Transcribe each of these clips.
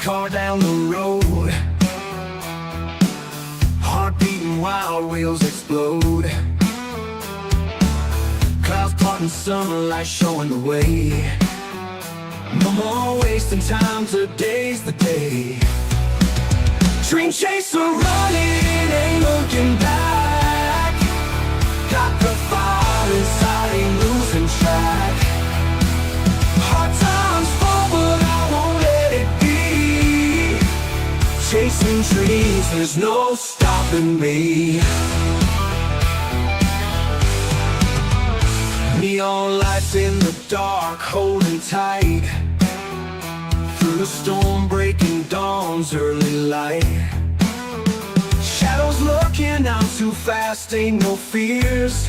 car down the road, heart beating, wild wheels explode. Clouds parting, sunlight showing the way. No more wasting time, today's the day. Dream chaser running, ain't looking back. Got the fire inside, ain't losing track. Hard times fall, but I won't let it be. Chasing dreams, there's no stopping me. Neon lights in the dark, holding tight. Through the storm, breaking dawn's early light. Shadows looking out too fast, ain't no fears.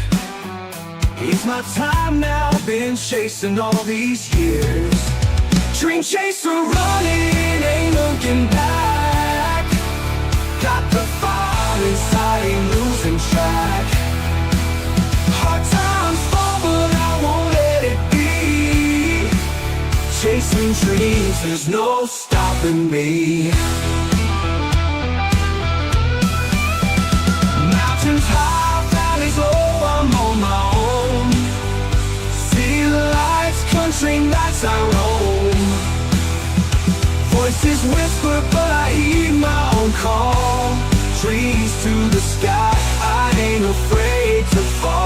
It's my time now, been chasing all these years. Dream chaser running, ain't looking back. Got the fire inside, ain't losing track. Hard times fall, but I won't let it be. Chasing dreams, there's no stopping me. Mountains high, valleys low, I'm on my own. City lights, country nights I roam. Voices whisper, but I heed my own call. Trees to the sky, I ain't afraid to fall.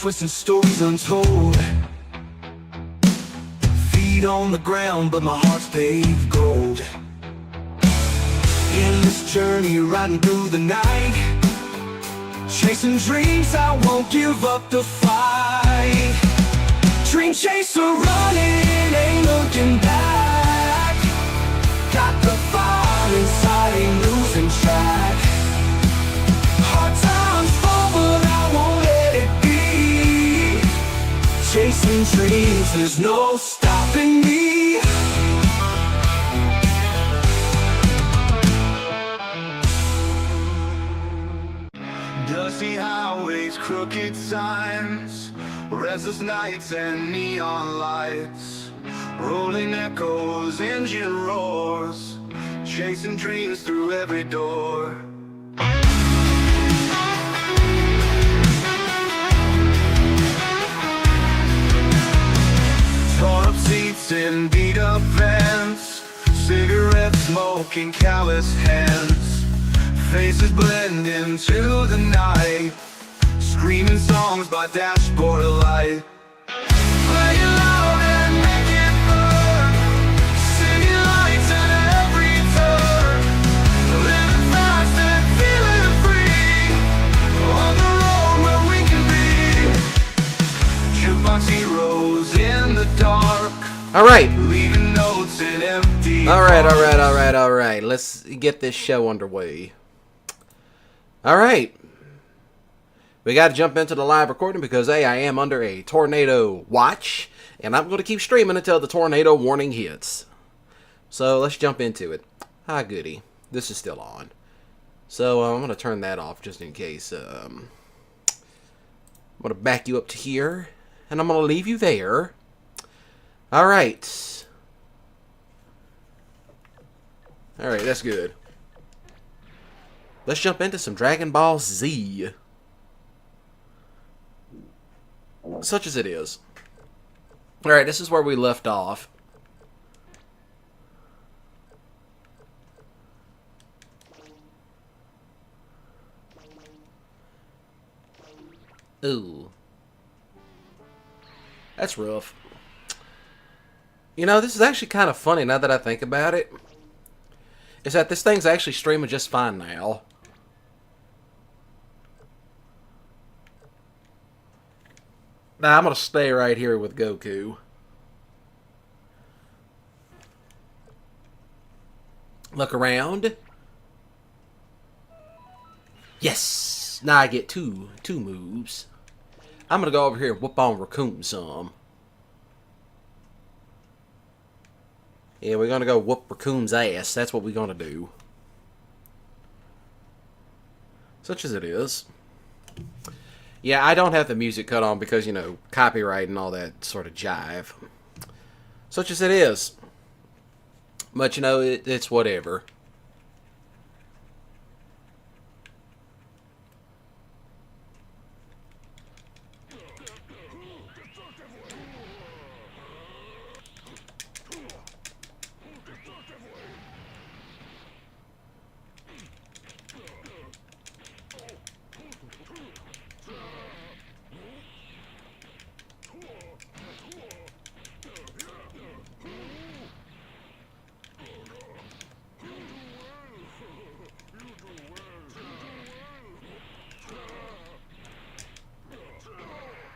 Twisting stories untold. Feet on the ground, but my heart's paved gold. In this journey, riding through the night, chasing dreams, I won't give up the fight. Dream chaser running, ain't looking back. Got the fire inside, ain't losing track. Hard times fall, but I won't let it be. Chasing dreams, there's no stopping me. Dusty highways, crooked signs, restless nights and neon lights, rolling echoes, engine roars, chasing dreams through every door. Torn up seats in beat up vans, cigarette smoke in callous hands, faces blend into the night, screaming songs by dashboard light. Play it loud and make it burn, city lights at every turn, living fast and feeling free, on the road where we can be. Jukebox heroes in the dark. All right. Leaving notes in empty. All right. Let's get this show underway. All right. We got to jump into the live recording because, A, I am under a tornado watch, and I'm going to keep streaming until the tornado warning hits. So let's jump into it. Hi, goody. This is still on. So I'm going to turn that off just in case. I'm going to back you up to here, and I'm going to leave you there. All right. All right, that's good. Let's jump into some Dragon Ball Z. Such as it is. Alright, this is where we left off. Ooh. That's rough. You know, this is actually kind of funny now that I think about it. Is that this thing's actually streaming just fine now. Now, I'm going to stay right here with Goku. Look around. Yes! Now I get two moves. I'm going to go over here and whoop on Raccoon some. Yeah, we're gonna go whoop Raccoon's ass. That's what we're gonna do. Such as it is. Yeah, I don't have the music cut on because, you know, copyright and all that sort of jive. Such as it is. But, you know, it's whatever.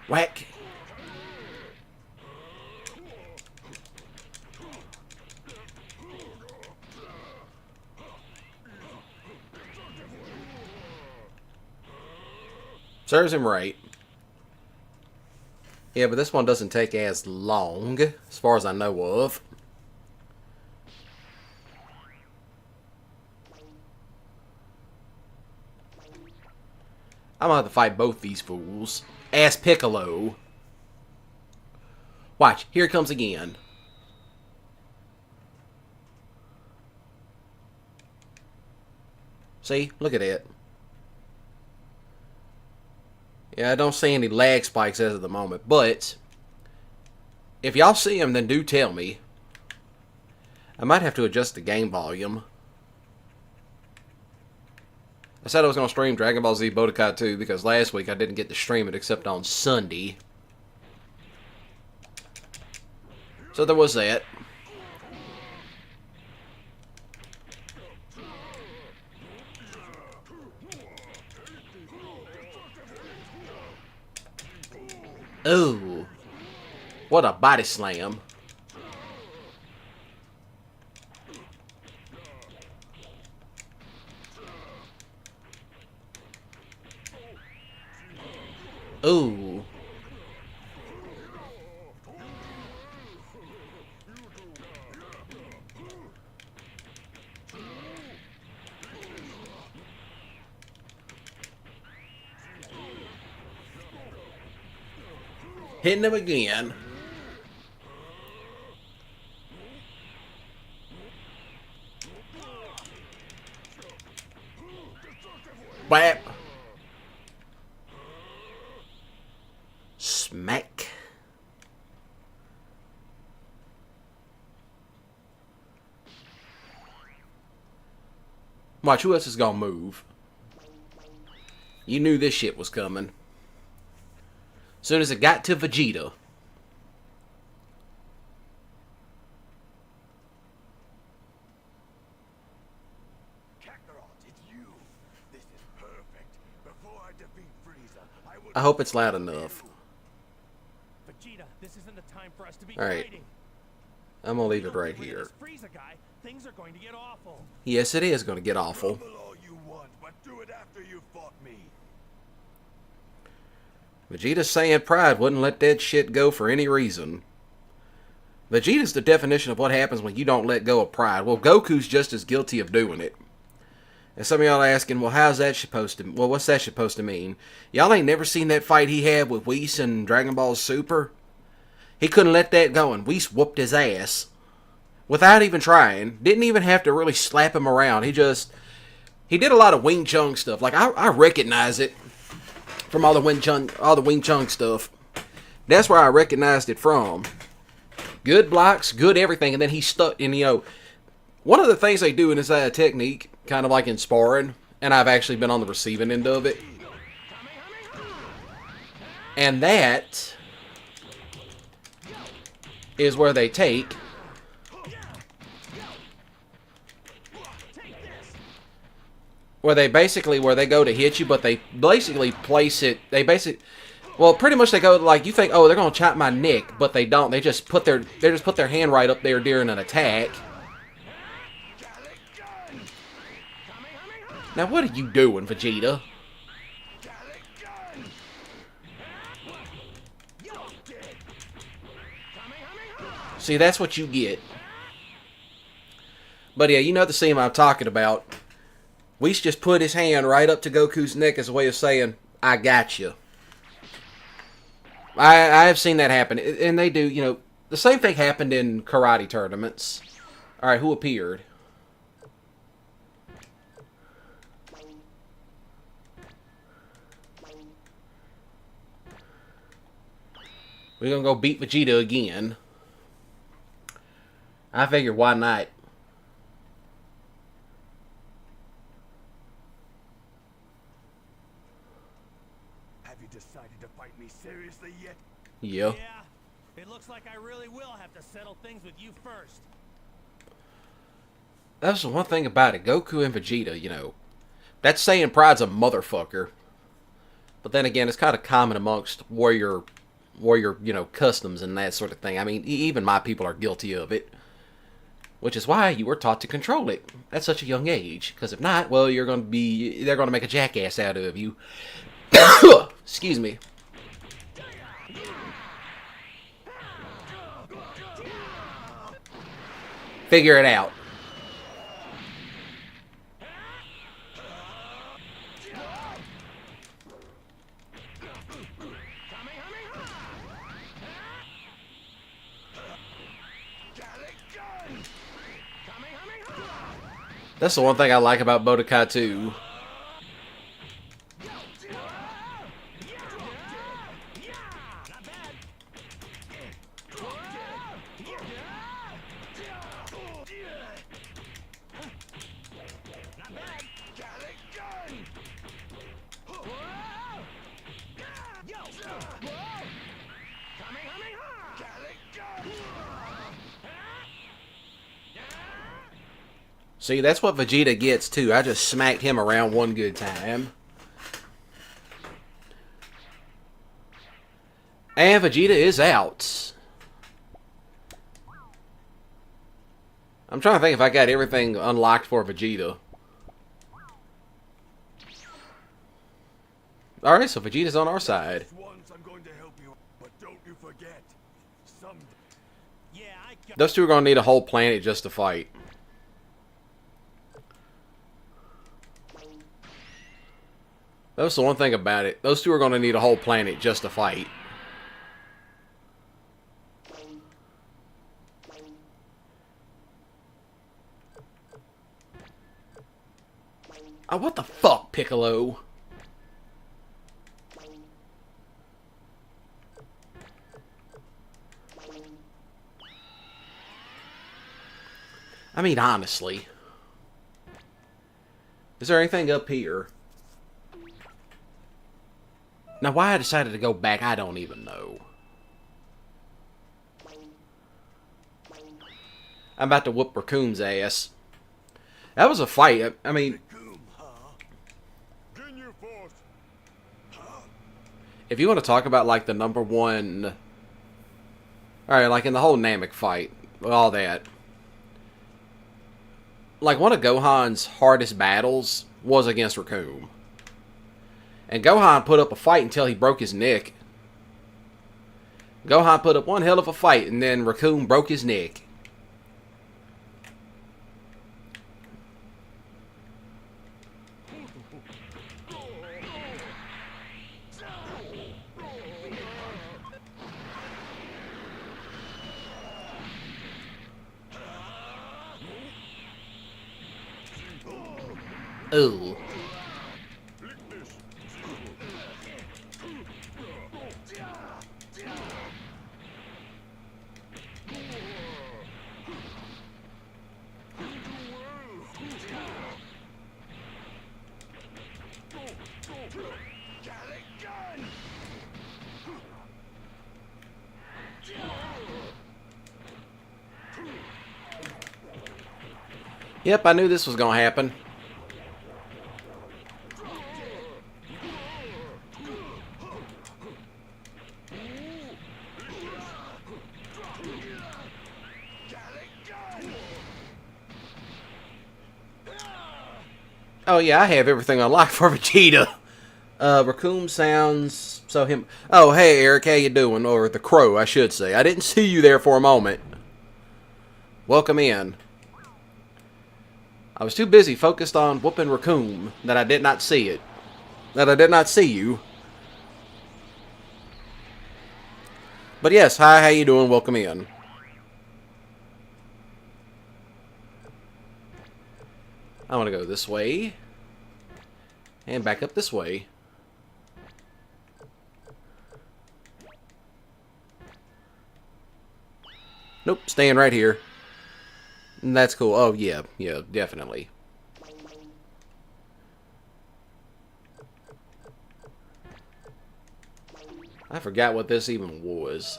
Whack. Serves him right. Yeah, but this one doesn't take as long, as far as I know of. I'm gonna have to fight both these fools. Ass Piccolo. Watch, here it comes again. See? Look at it. Yeah, I don't see any lag spikes as of the moment, but if y'all see them, then do tell me. I might have to adjust the game volume. I said I was going to stream Dragon Ball Z Bodukai 2 because last week I didn't get to stream it except on Sunday. So there was that. Ooh. What a body slam. Ooh. Hitting him again. Whap. Smack. Watch, who else is gonna move? You knew this shit was coming. Soon as it got to Vegeta. I hope it's loud enough. Vegeta, this isn't the time for us to be Alright. fighting. I'm gonna leave it right here. This Frieza guy, things are going to get awful. Yes, it is gonna get awful. All you want, but do it after you fought me. Vegeta's saying pride wouldn't let that shit go for any reason. Vegeta's the definition of what happens when you don't let go of pride. Well, Goku's just as guilty of doing it. And some of y'all are asking, well, how's that supposed to... Well, what's that supposed to mean? Y'all ain't never seen that fight he had with Whis and Dragon Ball Super? He couldn't let that go, and Whis whooped his ass. Without even trying. Didn't even have to really slap him around. He just... He did a lot of Wing Chun stuff. Like, I recognize it from all the Wing Chun stuff. That's where I recognized it from. Good blocks, good everything, and then he stuck, and you know... One of the things they do in this technique, kind of like in sparring, and I've actually been on the receiving end of it, and that is where they take, where they go to hit you, but they basically place it, well, pretty much they go like, you think, oh, they're going to chop my neck, but they don't. They just put their hand right up there during an attack. Now, what are you doing, Vegeta? See, that's what you get. But yeah, you know the scene I'm talking about. Whis just put his hand right up to Goku's neck as a way of saying, I got you. I have seen that happen. And they do, you know, the same thing happened in karate tournaments. Alright, who appeared? We're gonna go beat Vegeta again. I figured, why not? Have you decided to fight me seriously yet? Yeah. Yeah, it looks like I really will have to settle things with you first. That's the one thing about it. Goku and Vegeta, you know, that saying pride's a motherfucker. But then again, it's kind of common amongst warrior, you know, customs and that sort of thing. I mean, even my people are guilty of it. Which is why you were taught to control it at such a young age. Because if not, well, they're going to make a jackass out of you. Excuse me. Figure it out. That's the one thing I like about Bodukai too. See, that's what Vegeta gets, too. I just smacked him around one good time. And Vegeta is out. I'm trying to think if I got everything unlocked for Vegeta. Alright, so Vegeta's on our side. Once I'm going to help you, but don't you forget. Someday. Yeah, I got Those two are going to need a whole planet just to fight. That's the one thing about it. Those two are going to need a whole planet just to fight. Oh, what the fuck, Piccolo? I mean, honestly. Is there anything up here? Now, why I decided to go back, I don't even know. I'm about to whoop Raccoon's ass. That was a fight. I mean, if you want to talk about, like, the #1... Alright, like, in the whole Namek fight, all that. Like, one of Gohan's hardest battles was against Raccoon. And Gohan put up a fight until he broke his neck. Gohan put up one hell of a fight, and then Raccoon broke his neck. Ooh. Yep, I knew this was gonna happen. Oh yeah, I have everything unlocked for Vegeta. Raccoon sounds so him. Oh hey Eric, how you doing? Or the Crow, I should say. I didn't see you there for a moment. Welcome in. I was too busy focused on whooping Raccoon that I did not see it. That I did not see you. But yes, hi, how you doing? Welcome in. I want to go this way. And back up this way. Nope, staying right here. That's cool. Oh, yeah, definitely. I forgot what this even was.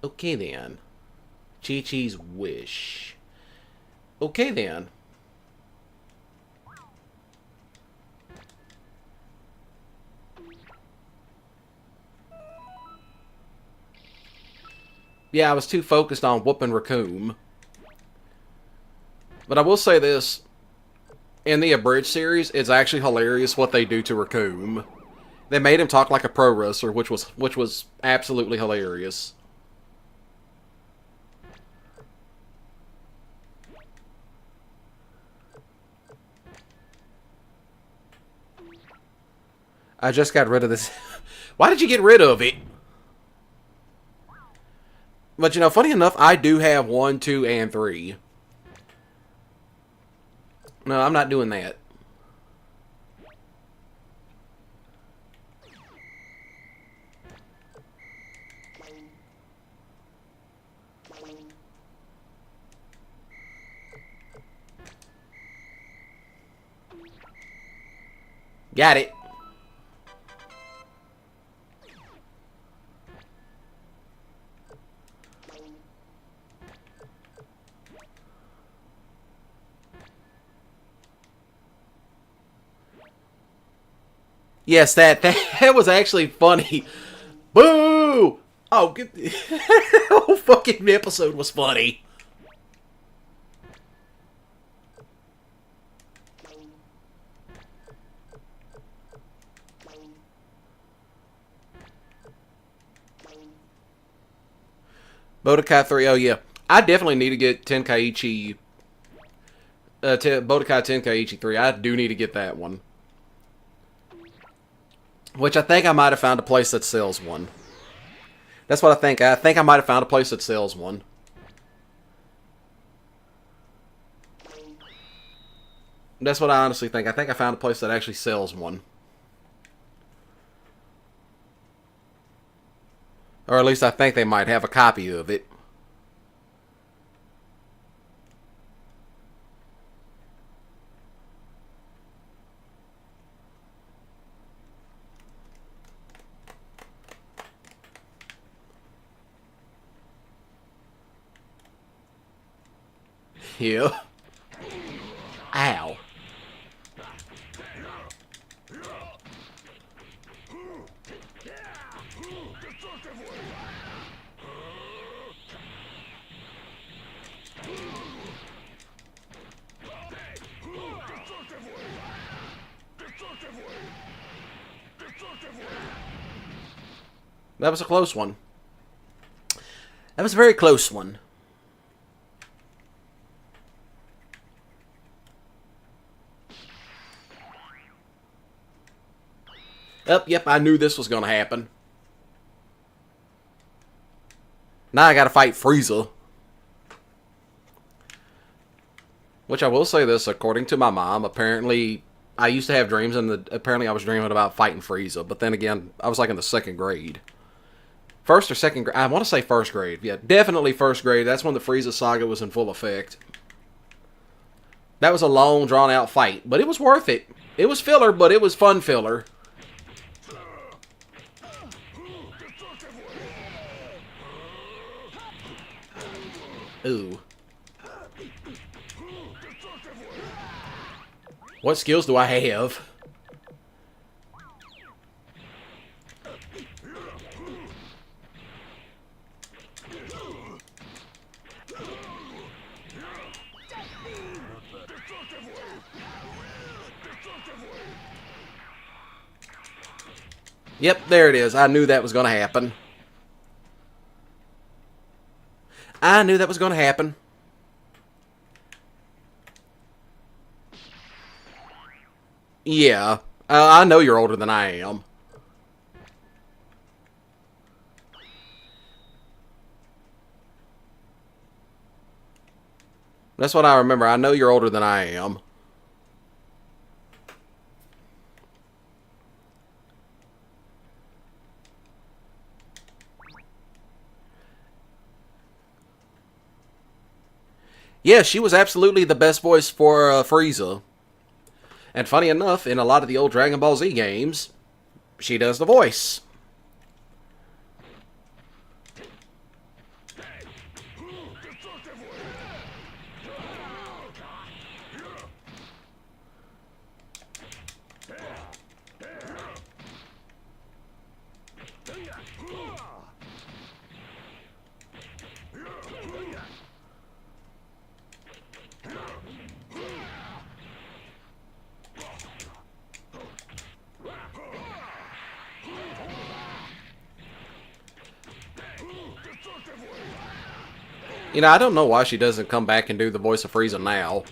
Okay, then. Chi-Chi's wish. Okay, then. Yeah, I was too focused on whooping Raccoon. But I will say this. In the Abridged series, it's actually hilarious what they do to Raccoon. They made him talk like a pro wrestler, which was absolutely hilarious. I just got rid of this. Why did you get rid of it? But, you know, funny enough, I do have 1, 2, and 3. No, I'm not doing that. Got it. Yes, that was actually funny. Boo! Oh, good. The whole fucking episode was funny. Bodukai 3, oh yeah. I definitely need to get Tenkaichi... Bodukai Tenkaichi 3. I do need to get that one. Which I think I might have found a place that sells one. That's what I think. I think I might have found a place that sells one. That's what I honestly think. I think I found a place that actually sells one. Or at least I think they might have a copy of it. Yeah. Ow. That was a close one. That was a very close one. Yep, I knew this was going to happen. Now I got to fight Frieza. Which I will say this, according to my mom, apparently I used to have dreams and apparently I was dreaming about fighting Frieza. But then again, I was like in the 2nd grade. First or 2nd grade. I want to say 1st grade. Yeah, definitely 1st grade. That's when the Frieza saga was in full effect. That was a long, drawn-out fight. But it was worth it. It was filler, but it was fun filler. Ooh. What skills do I have? Yep, there it is. I knew that was going to happen. I knew that was going to happen. Yeah. I know you're older than I am. That's what I remember. I know you're older than I am. Yeah, she was absolutely the best voice for Frieza. And funny enough, in a lot of the old Dragon Ball Z games, she does the voice. You know, I don't know why she doesn't come back and do the voice of Frieza now.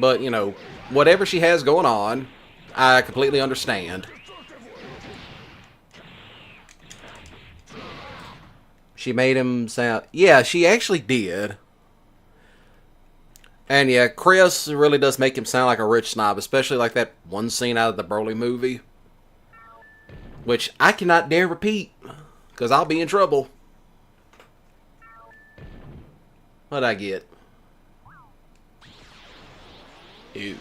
But, you know, whatever she has going on, I completely understand. She made him sound... Yeah, she actually did. And yeah, Chris really does make him sound like a rich snob, especially like that one scene out of the Broly movie. Which I cannot dare repeat, because I'll be in trouble. What'd I get? Ew.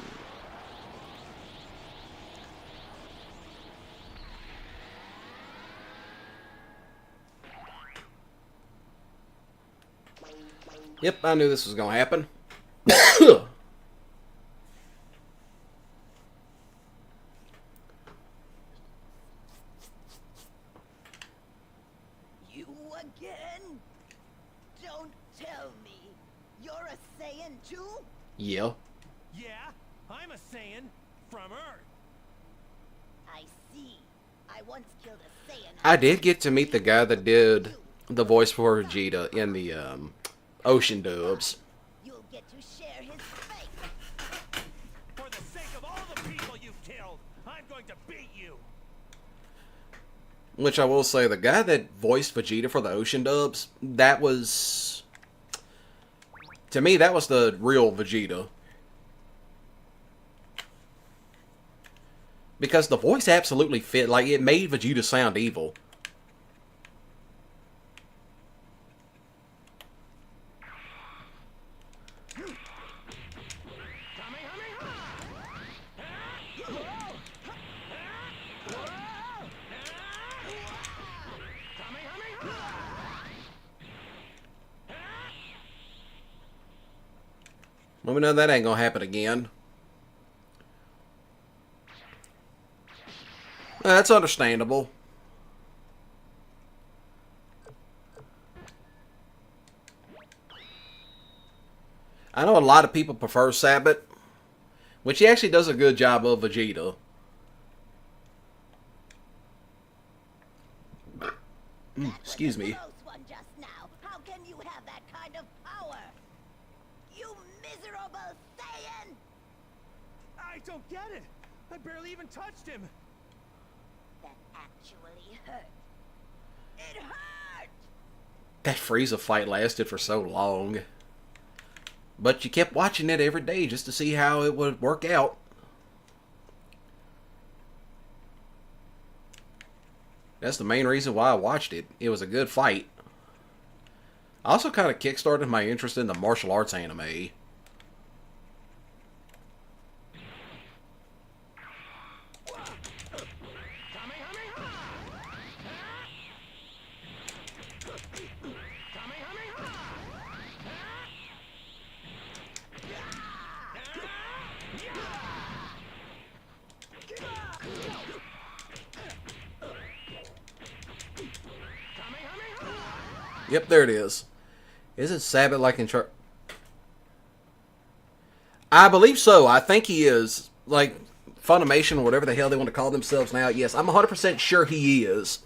Yep, I knew this was gonna happen. You again? Don't tell me. You're a Saiyan too? Yeah. Yeah, I'm a Saiyan from Earth. I see. I once killed a Saiyan. I did get to meet the guy that did the voice for Vegeta in the Ocean dubs. You'll get to share his fate. For the sake of all the people you've killed, I'm going to beat you. Which I will say, the guy that voiced Vegeta for the Ocean dubs, that was... To me, that was the real Vegeta. Because the voice absolutely fit. Like, it made Vegeta sound evil. Well, we know that ain't gonna happen again. That's understandable. I know a lot of people prefer Sabbath, which he actually does a good job of Vegeta. Excuse me. Close one just now. How can you have that kind of power? You miserable Saiyan! I don't get it. I barely even touched him. That actually hurt. It hurt! That Frieza fight lasted for so long. But you kept watching it every day just to see how it would work out. That's the main reason why I watched it. It was a good fight. I also kind of kickstarted my interest in the martial arts anime. Yep, there it is. Isn't Sabbath like in charge? I believe so. I think he is. Like, Funimation or whatever the hell they want to call themselves now. Yes, I'm 100% sure he is.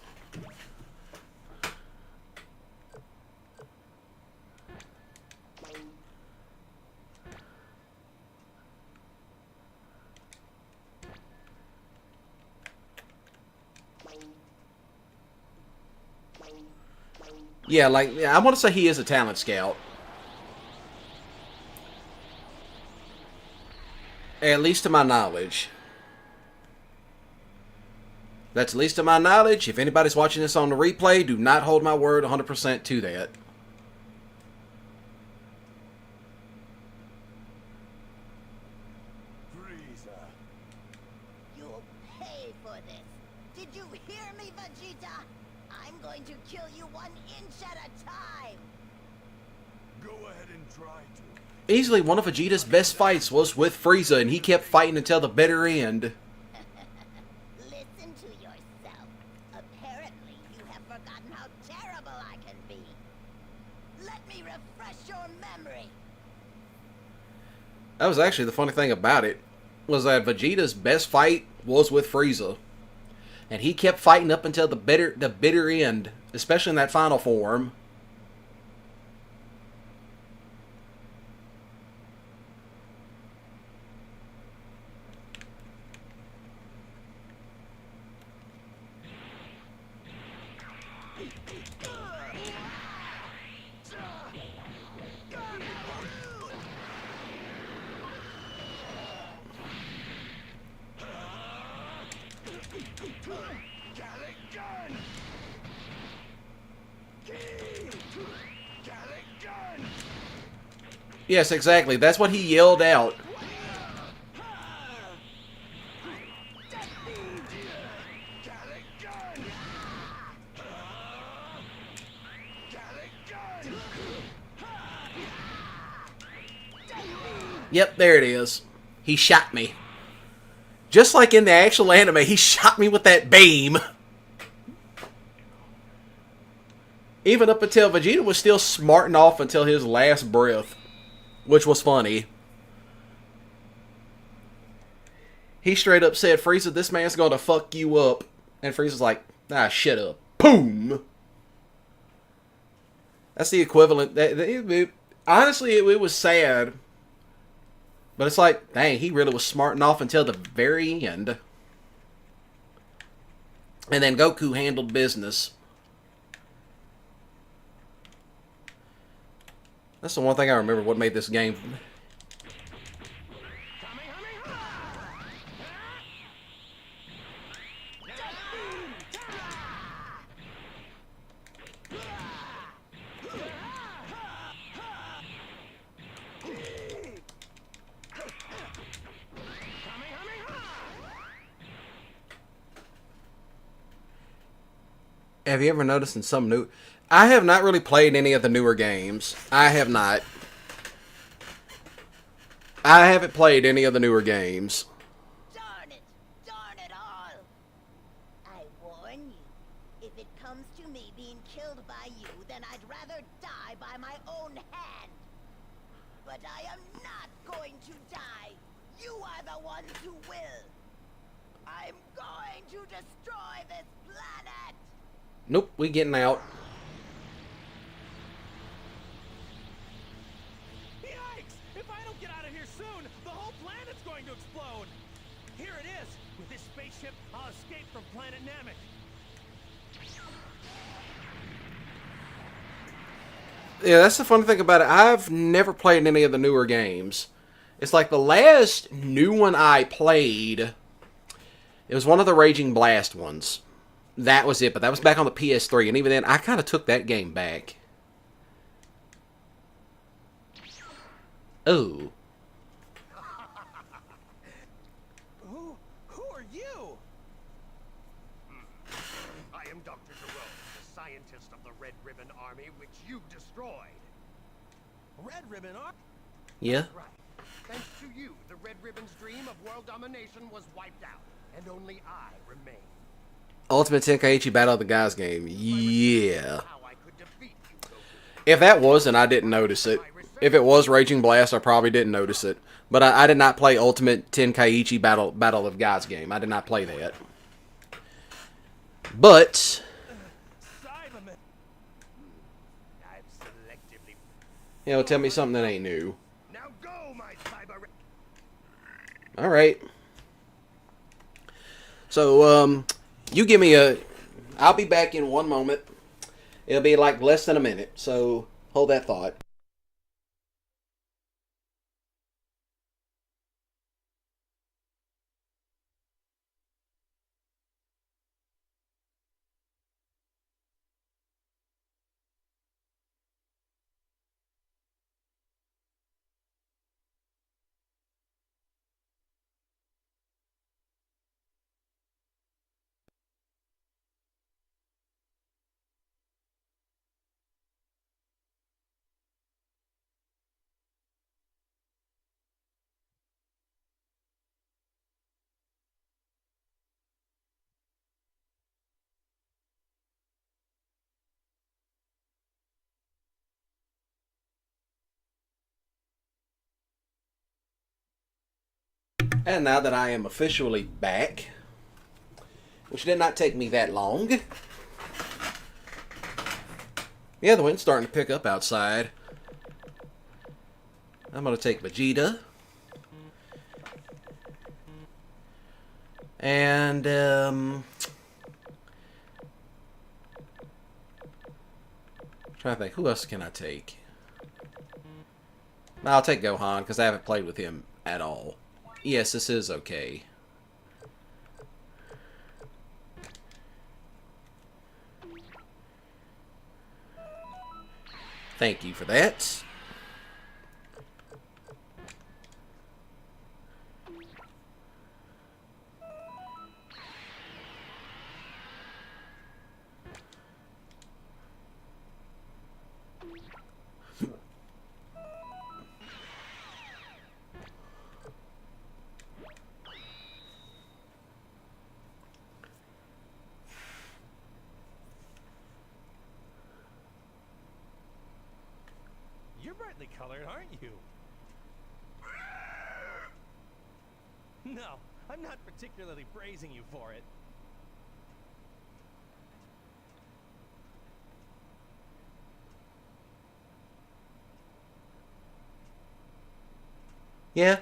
Yeah, like, yeah, I want to say he is a talent scout. At least to my knowledge. That's at least to my knowledge. If anybody's watching this on the replay, do not hold my word 100% to that. Frieza. You'll pay for this. Did you hear me, Vegeta? I'm going to kill you 1 inch at a time. Go ahead and try to. Easily one of Vegeta's best fights was with Frieza, and he kept fighting until the bitter end. Listen to yourself. Apparently, you have forgotten how terrible I can be. Let me refresh your memory. That was actually the funny thing about it, was that Vegeta's best fight was with Frieza. And he kept fighting up until the bitter end, especially in that final form. Yes, exactly. That's what he yelled out. Yep, there it is. He shot me. Just like in the actual anime, he shot me with that beam. Even up until Vegeta was still smarting off until his last breath. Which was funny. He straight up said, Frieza, this man's gonna fuck you up. And Frieza's like, ah, shut up. Boom! That's the equivalent. Honestly, it was sad. But it's like, dang, he really was smarting off until the very end. And then Goku handled business. That's the one thing I remember what made this game. Have you ever noticed in some new... I have not really played any of the newer games. I have not. I haven't played any of the newer games. Darn it all. I warn you, if it comes to me being killed by you, then I'd rather die by my own hand. But I am not going to die. You are the ones who will. I'm going to destroy this planet. Nope, we getting out. Yikes! If I don't get out of here soon, the whole planet's going to explode! Here it is! With this spaceship, I'll escape from planet Namek. Yeah, that's the funny thing about it. I've never played any of the newer games. It's like the last new one I played, it was one of the Raging Blast ones. That was it, but that was back on the PS3, and even then, I kind of took that game back. Oh. Who are you? I am Dr. Jerome, the scientist of the Red Ribbon Army, which you destroyed. Red Ribbon Army? Yeah? Right. Thanks to you, the Red Ribbon's dream of world domination was wiped out, and only I remain. Ultimate Tenkaichi Battle of the Gods game. Yeah. How I could defeat you, Goku. If that was, then I didn't notice it. If it was Raging Blast, I probably didn't notice it. But I did not play Ultimate Tenkaichi Battle of Gods game. I did not play that. But Cyberman. I've selectively... you know, tell me something that ain't new. Now go, my cyber... Alright. So, you give me a... I'll be back in one moment. It'll be like less than a minute, so hold that thought. And now that I am officially back, which did not take me that long. Yeah, the wind's starting to pick up outside. I'm going to take Vegeta. And, trying to think, who else can I take? I'll take Gohan, because I haven't played with him at all. Yes, this is okay. Thank you for that. You're brightly colored, aren't you? No, I'm not particularly praising you for it. Yeah.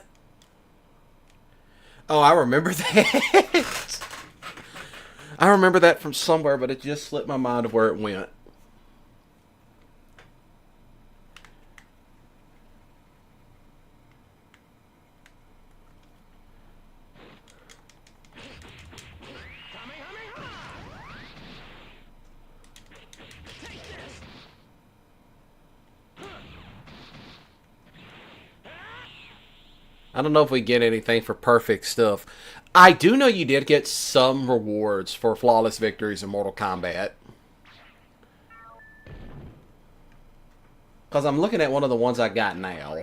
Oh, I remember that. I remember that from somewhere, but it just slipped my mind of where it went. I don't know if we get anything for perfect stuff. I do know you did get some rewards for flawless victories in Mortal Kombat. Because I'm looking at one of the ones I got now.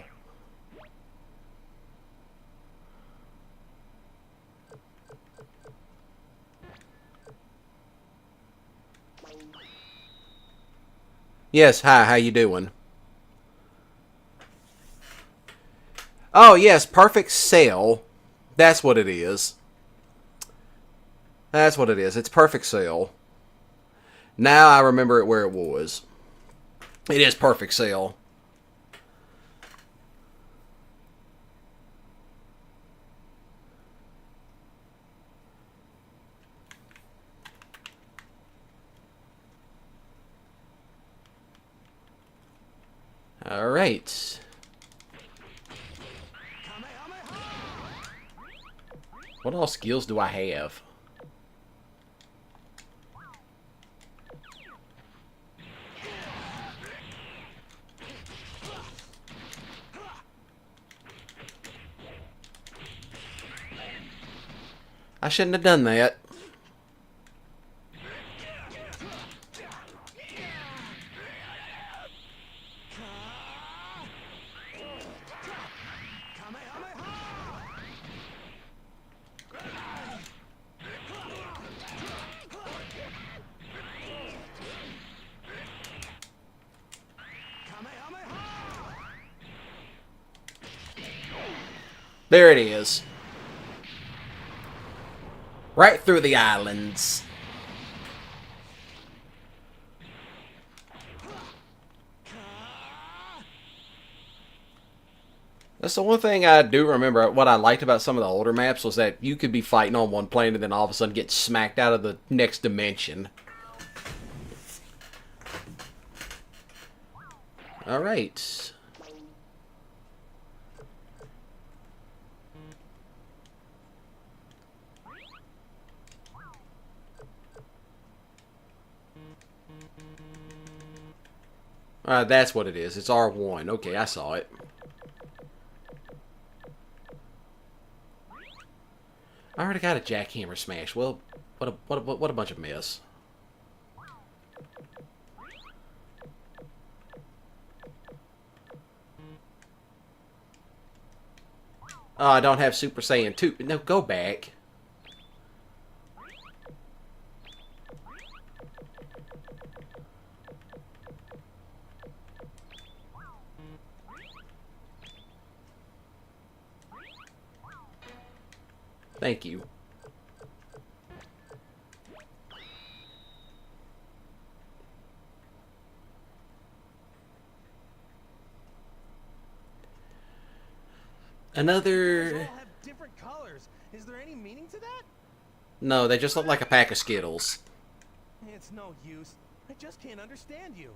Yes, hi, how you doing? Oh, yes, perfect sale. That's what it is. That's what it is. It's perfect sale. Now I remember it where it was. It is perfect sale. All right. What all skills do I have? I shouldn't have done that. There it is. Right through the islands. That's the one thing I do remember. What I liked about some of the older maps was that you could be fighting on one plane and then all of a sudden get smacked out of the next dimension. Alright. That's what it is. It's R1. Okay, I saw it. I already got a jackhammer smash. Well, what a bunch of mess. Oh, I don't have Super Saiyan 2. No, go back. Thank you. Another... They all have different colors. Is there any meaning to that? No, they just look like a pack of Skittles. It's no use. I just can't understand you.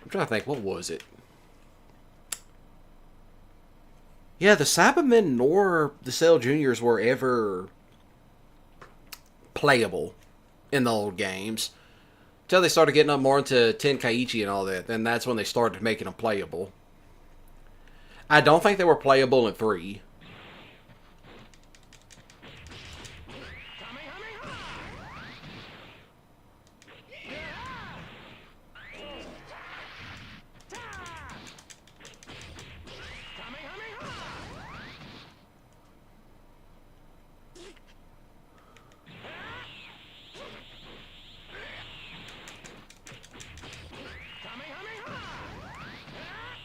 I'm trying to think, what was it? Yeah, the Cybermen nor the Cell Juniors were ever playable in the old games. Until they started getting up more into Tenkaichi and all that, then that's when they started making them playable. I don't think they were playable in 3.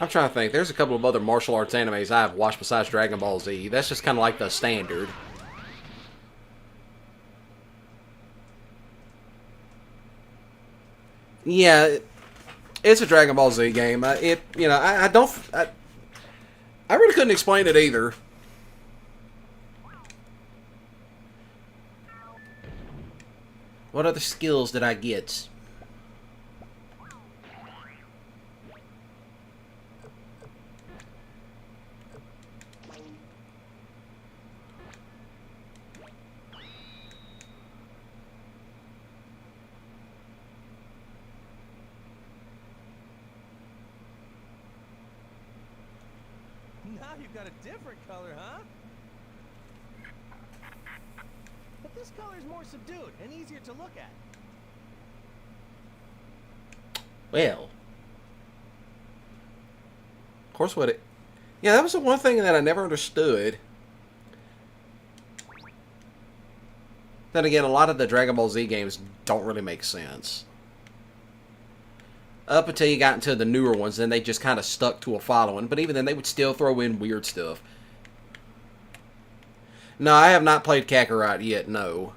I'm trying to think. There's a couple of other martial arts animes I've watched besides Dragon Ball Z. That's just kind of like the standard. Yeah, it's a Dragon Ball Z game. I really couldn't explain it either. What other skills did I get? Now you've got a different color, huh? But this color's more subdued and easier to look at. Well. Of course, what it... Yeah, that was the one thing that I never understood. Then again, a lot of the Dragon Ball Z games don't really make sense. Up until you got into the newer ones, then they just kind of stuck to a following. But even then, they would still throw in weird stuff. No, I have not played Kakarot yet, no.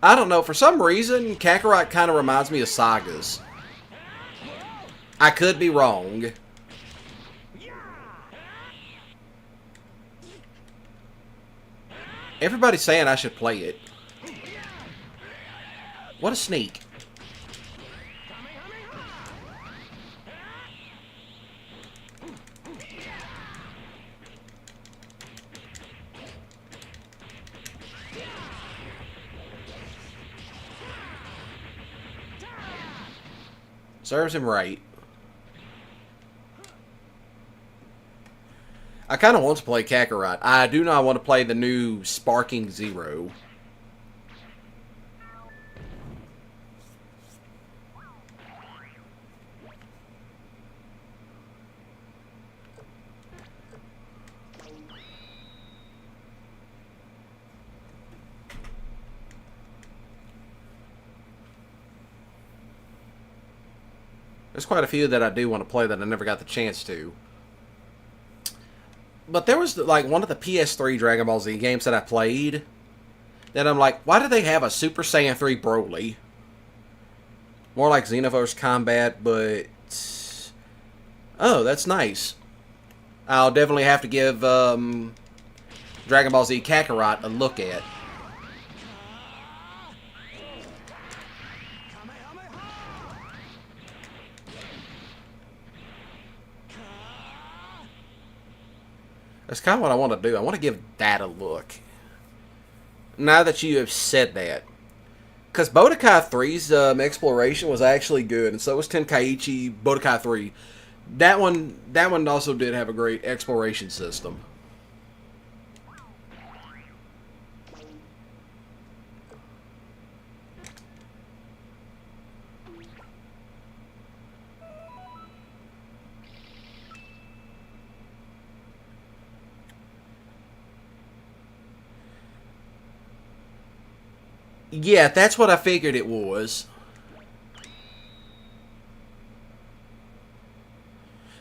I don't know, for some reason, Kakarot kind of reminds me of Sagas. I could be wrong. Everybody's saying I should play it. What a sneak. Serves him right. I kind of want to play Kakarot. I do not want to play the new Sparking Zero. There's quite a few that I do want to play that I never got the chance to. But there was like one of the PS3 Dragon Ball Z games that I played that I'm like, why do they have a Super Saiyan 3 Broly? More like Xenoverse Combat, but... Oh, that's nice. I'll definitely have to give Dragon Ball Z Kakarot a look at. That's kind of what I want to do. I want to give that a look. Now that you have said that. Because Bodukai 3's exploration was actually good, and so was Tenkaichi Bodukai 3. That one also did have a great exploration system. Yeah, that's what I figured it was.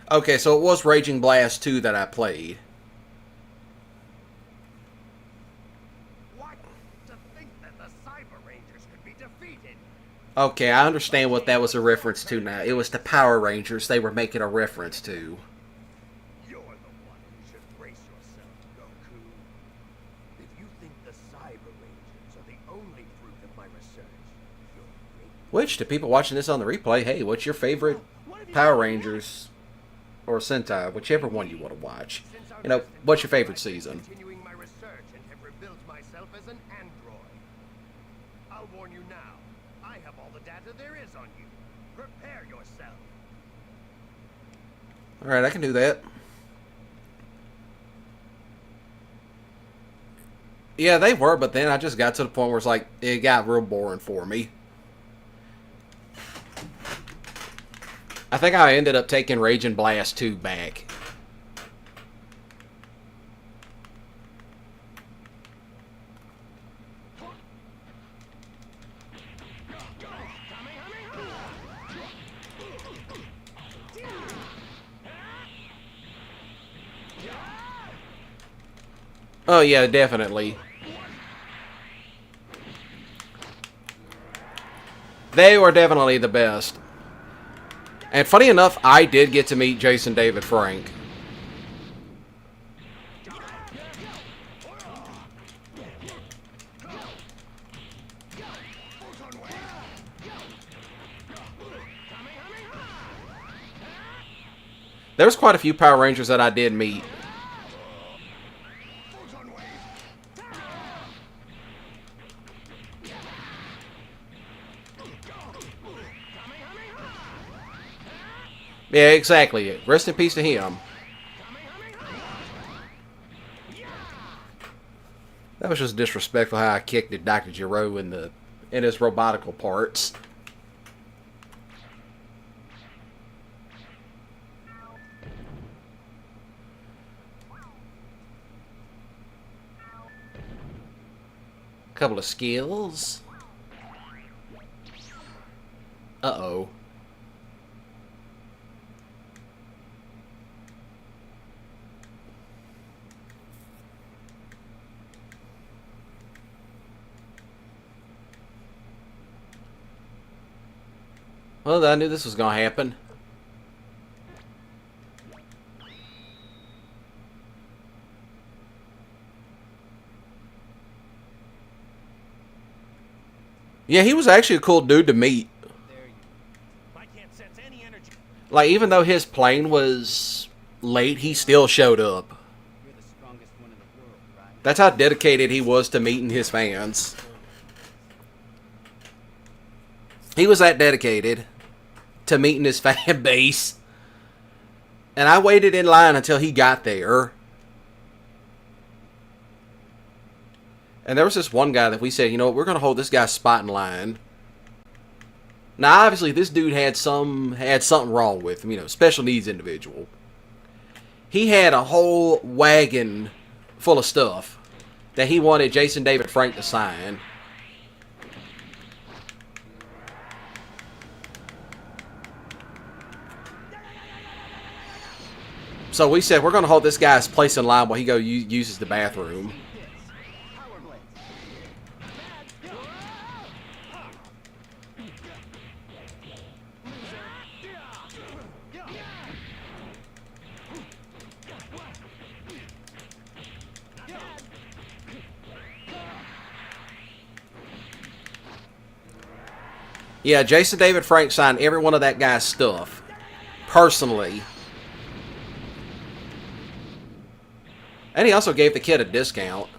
Okay, so it was Raging Blast 2 that I played. What? To think that the Cyber Rangers could be defeated. Okay, I understand what that was a reference to now. It was the Power Rangers they were making a reference to. You're the one who should brace yourself, Goku. If you think the Cyber Rangers are the only fruit of my research, you're great. Which, to people watching this on the replay, hey, what's your favorite Power Rangers or Sentai, whichever one you want to watch? You know, what's your favorite season? Continuing my research and have rebuilt myself as an android. I'll warn you now. I have all the data there is on you. Prepare yourself. Alright, I can do that. Yeah, they were, but then I just got to the point where it's like, it got real boring for me. I think I ended up taking Raging Blast 2 back. Oh yeah, definitely. They were definitely the best. And funny enough, I did get to meet Jason David Frank. There was quite a few Power Rangers that I did meet. Yeah, exactly. Rest in peace to him. That was just disrespectful how I kicked at Dr. Giro in his robotical parts. Couple of skills. Uh-oh. Well, I knew this was going to happen. Yeah, he was actually a cool dude to meet. I can't sense any energy. Like, even though his plane was late, he still showed up. You're the strongest one in the world, right? That's how dedicated he was to meeting his fans. He was that dedicated to meeting his fan base. And I waited in line until he got there. And there was this one guy that we said, you know what, we're going to hold this guy's spot in line. Now, obviously, this dude had something wrong with him, you know, special needs individual. He had a whole wagon full of stuff that he wanted Jason David Frank to sign. So we said, we're going to hold this guy's place in line while he uses the bathroom. Yeah, Jason David Frank signed every one of that guy's stuff. Personally. And he also gave the kid a discount.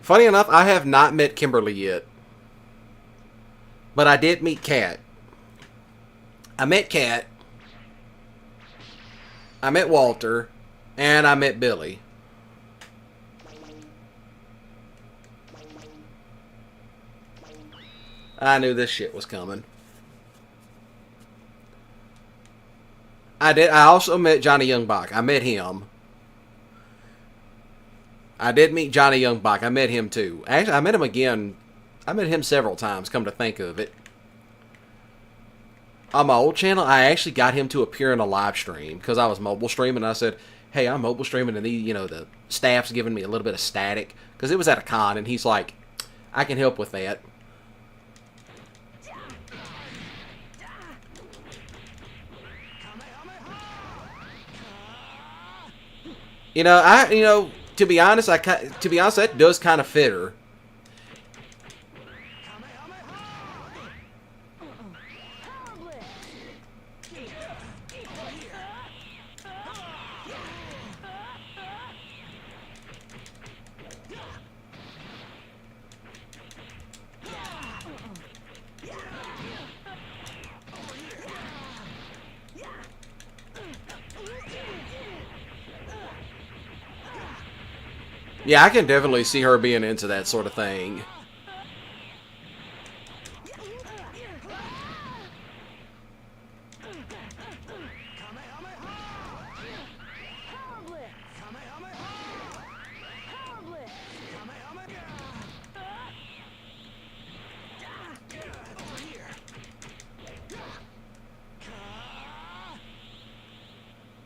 Funny enough, I have not met Kimberly yet. But I did meet Kat. I met Kat. I met Walter. And I met Billy. I knew this shit was coming. I also met Johnny Youngbach. I met him. I did meet Johnny Youngbach. I met him too. Actually, I met him again. I met him several times, come to think of it. On my old channel, I actually got him to appear in a live stream because I was mobile streaming. I said, hey, I'm mobile streaming, and the staff's giving me a little bit of static because it was at a con, and he's like, I can help with that. To be honest, that does kind of fit her. Yeah, I can definitely see her being into that sort of thing.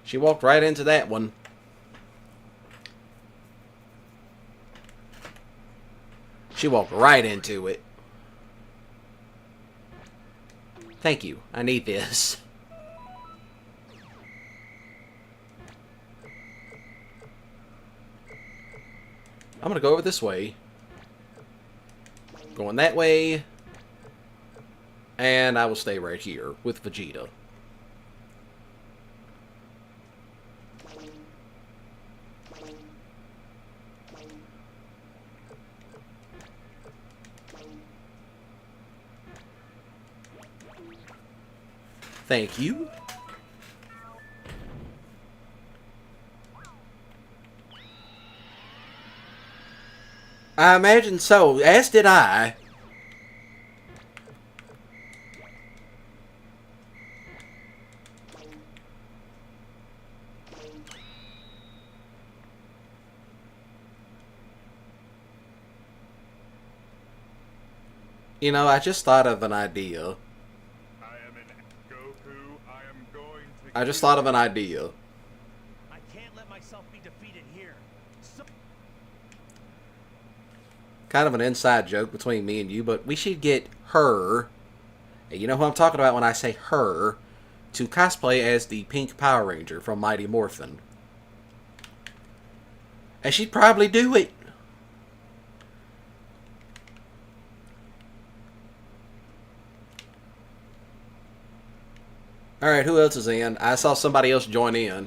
She walked right into that one. She walked right into it. Thank you. I need this. I'm gonna go over this way. Going that way. And I will stay right here with Vegeta. Thank you. I imagine so, as did I. I just thought of an idea. I just thought of an idea. I can't let myself be defeated here. Kind of an inside joke between me and you, but we should get her, and you know who I'm talking about when I say her, to cosplay as the Pink Power Ranger from Mighty Morphin. And she'd probably do it. Alright, who else is in? I saw somebody else join in.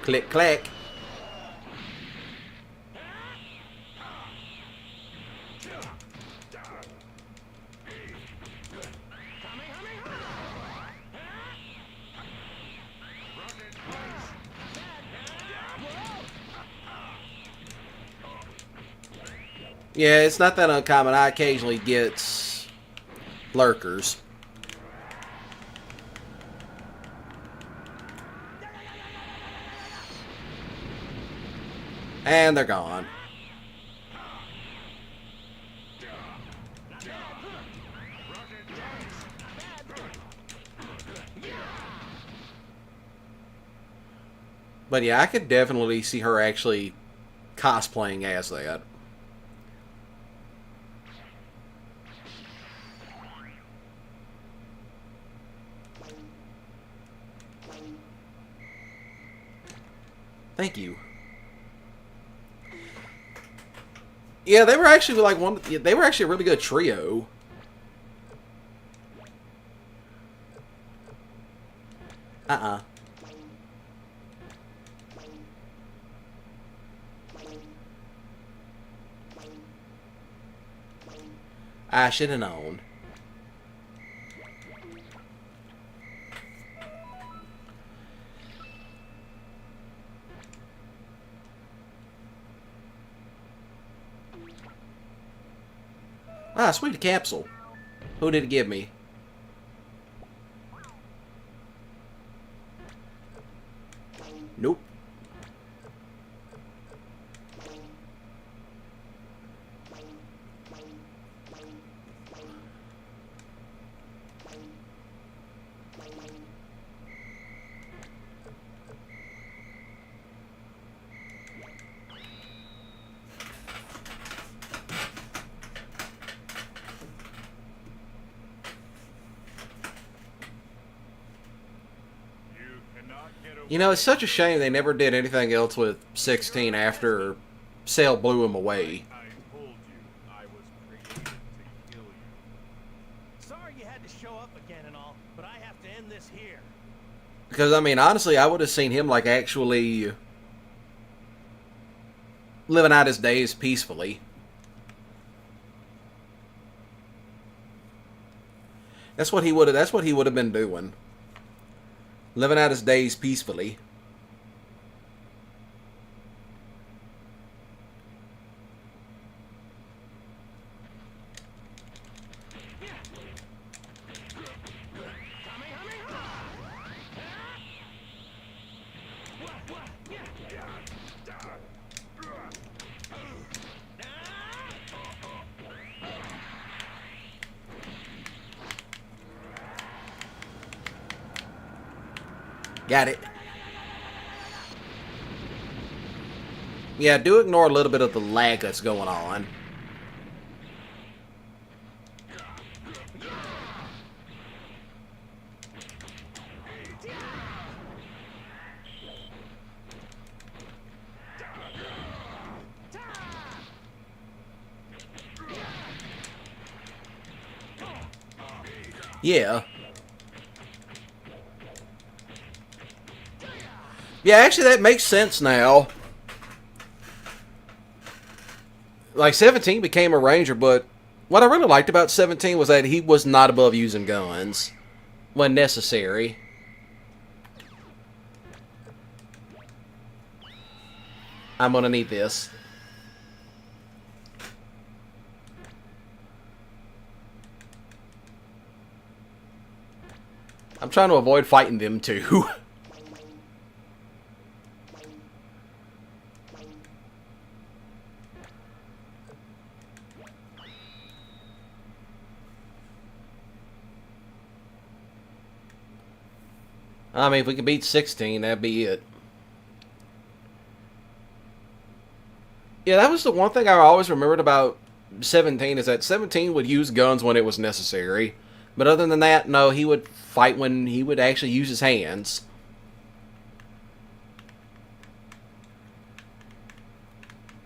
Click, click. Yeah, it's not that uncommon. I occasionally get lurkers. And they're gone. But yeah, I could definitely see her actually cosplaying as that. Thank you. Yeah, they were actually like one. They were actually a really good trio. I should have known. Ah, sweet, a capsule. Who did it give me? Nope. You know, it's such a shame they never did anything else with 16 after Cell blew him away. I told you I was created to kill you. Sorry you had to show up again and all, but I have to end this here. Because, I mean, honestly, I would have seen him, like, actually living out his days peacefully. That's what he would have been doing. Living out his days peacefully. Got it. Yeah, do ignore a little bit of the lag that's going on. Yeah. Yeah, actually that makes sense now. Like, 17 became a ranger, but what I really liked about 17 was that he was not above using guns when necessary. I'm gonna need this. I'm trying to avoid fighting them too. I mean, if we could beat 16, that'd be it. Yeah, that was the one thing I always remembered about 17, is that 17 would use guns when it was necessary. But other than that, no, he would fight when he would actually use his hands.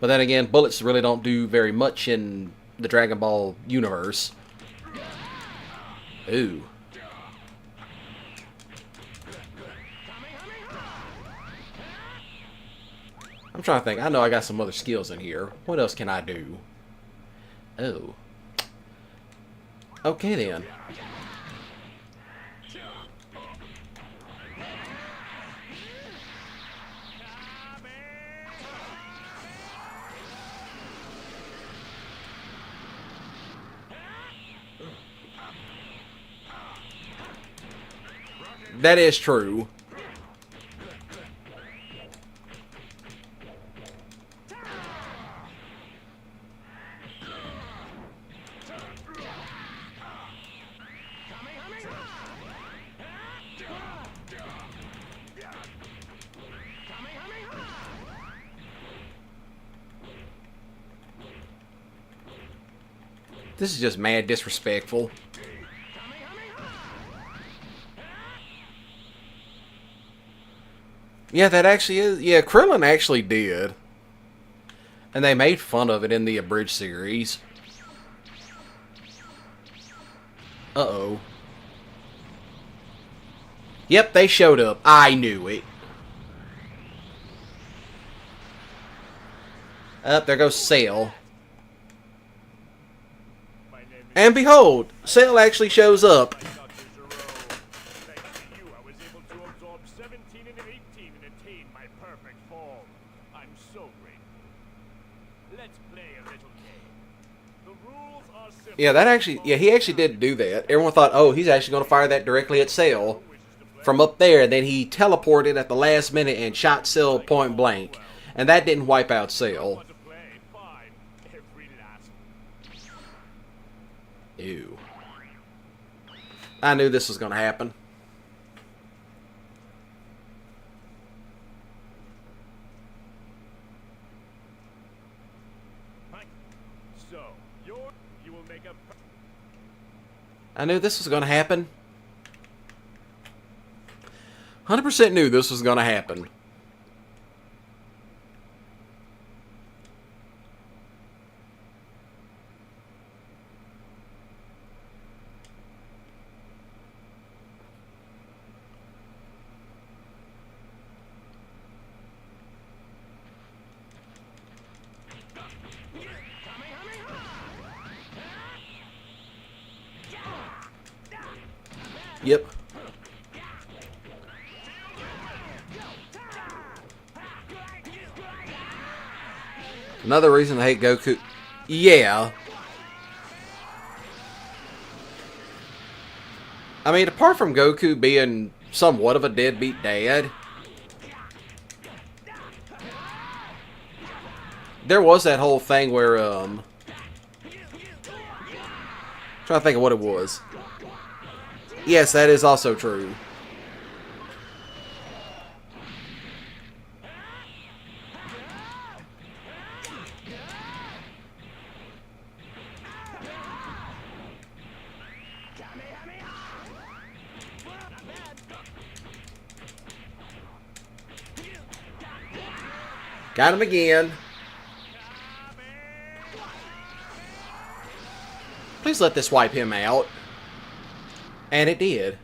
But then again, bullets really don't do very much in the Dragon Ball universe. Ooh. I'm trying to think. I know I got some other skills in here. What else can I do? Oh. Okay then. That is true. This is just mad disrespectful. Yeah, that actually is. Yeah, Krillin actually did. And they made fun of it in the abridged series. Uh-oh. Yep, they showed up. I knew it. Up, there goes Cell. And behold, Cell actually shows up. Thanks to you, I was able to absorb 17 and 18 and attain my perfect form. I'm so grateful. Let's play a little game. The rules are simple. Yeah, that actually, yeah, he actually did do that. Everyone thought, oh, he's actually going to fire that directly at Cell from up there. And then he teleported at the last minute and shot Cell point blank. And that didn't wipe out Cell. Ew. I knew this was going to happen. So, you will make a... I knew this was going to happen. 100% knew this was going to happen. Yep. Another reason I hate Goku. Yeah. I mean, apart from Goku being somewhat of a deadbeat dad, there was that whole thing where, trying to think of what it was. Yes, that is also true. Got him again. Please let this wipe him out. And it did.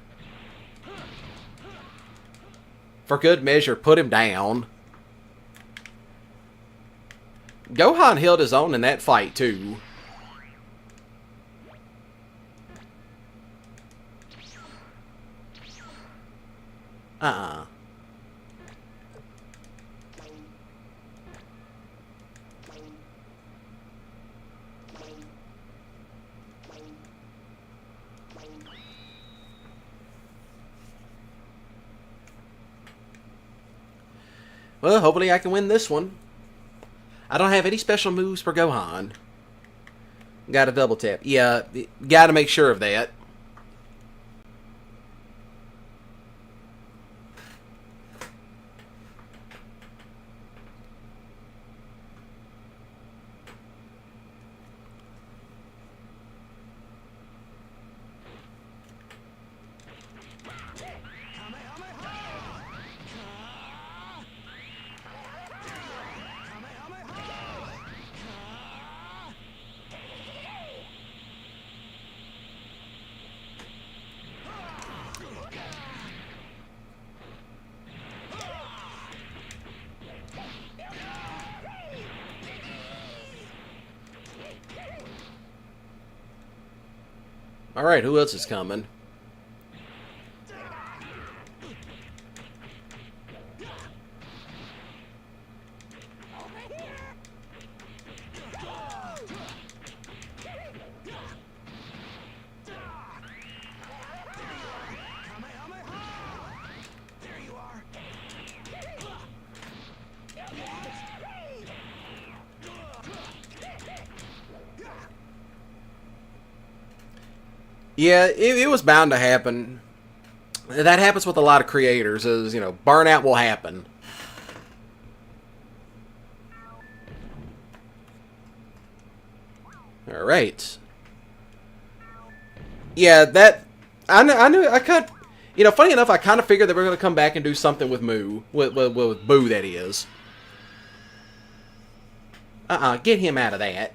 For good measure, put him down. Gohan held his own in that fight, too. Well, hopefully I can win this one. I don't have any special moves for Gohan. Got to double tap. Yeah, got to make sure of that. Alright, who else is coming? Yeah, it was bound to happen. That happens with a lot of creators, is, you know, burnout will happen. Alright. Yeah, that... I knew, I could... You know, funny enough, I kind of figured that we were going to come back and do something with Moo. With Boo, that is. Get him out of that.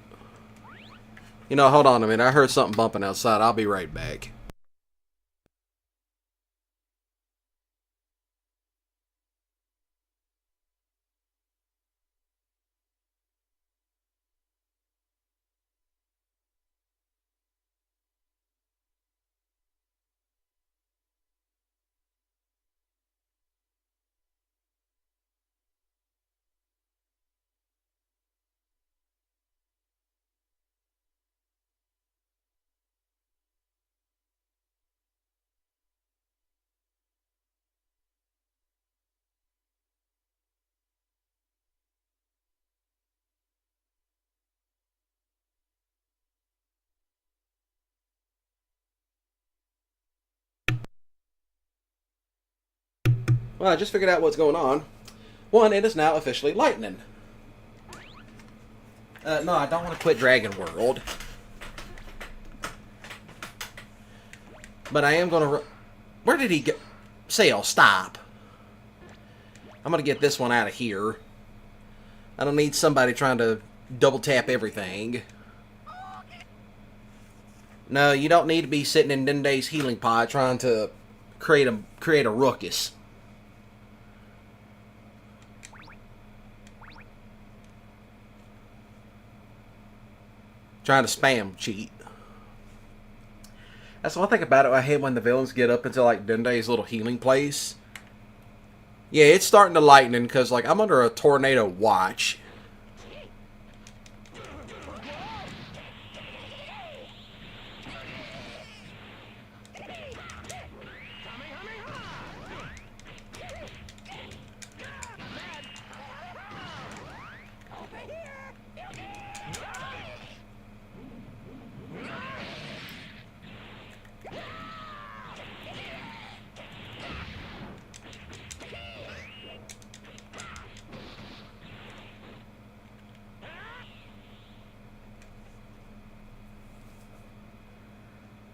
You know, hold on a minute. I heard something bumping outside. I'll be right back. Well, I just figured out what's going on. One, it is now officially lightning. No, I don't want to quit Dragon World. But I am going to... Where did he go? Sail, stop. I'm going to get this one out of here. I don't need somebody trying to double tap everything. No, you don't need to be sitting in Dende's healing pod trying to create a ruckus. Trying to spam cheat. That's one thing about it. I hate when the villains get up into like Dende's little healing place. Yeah, it's starting to lighten because like I'm under a tornado watch.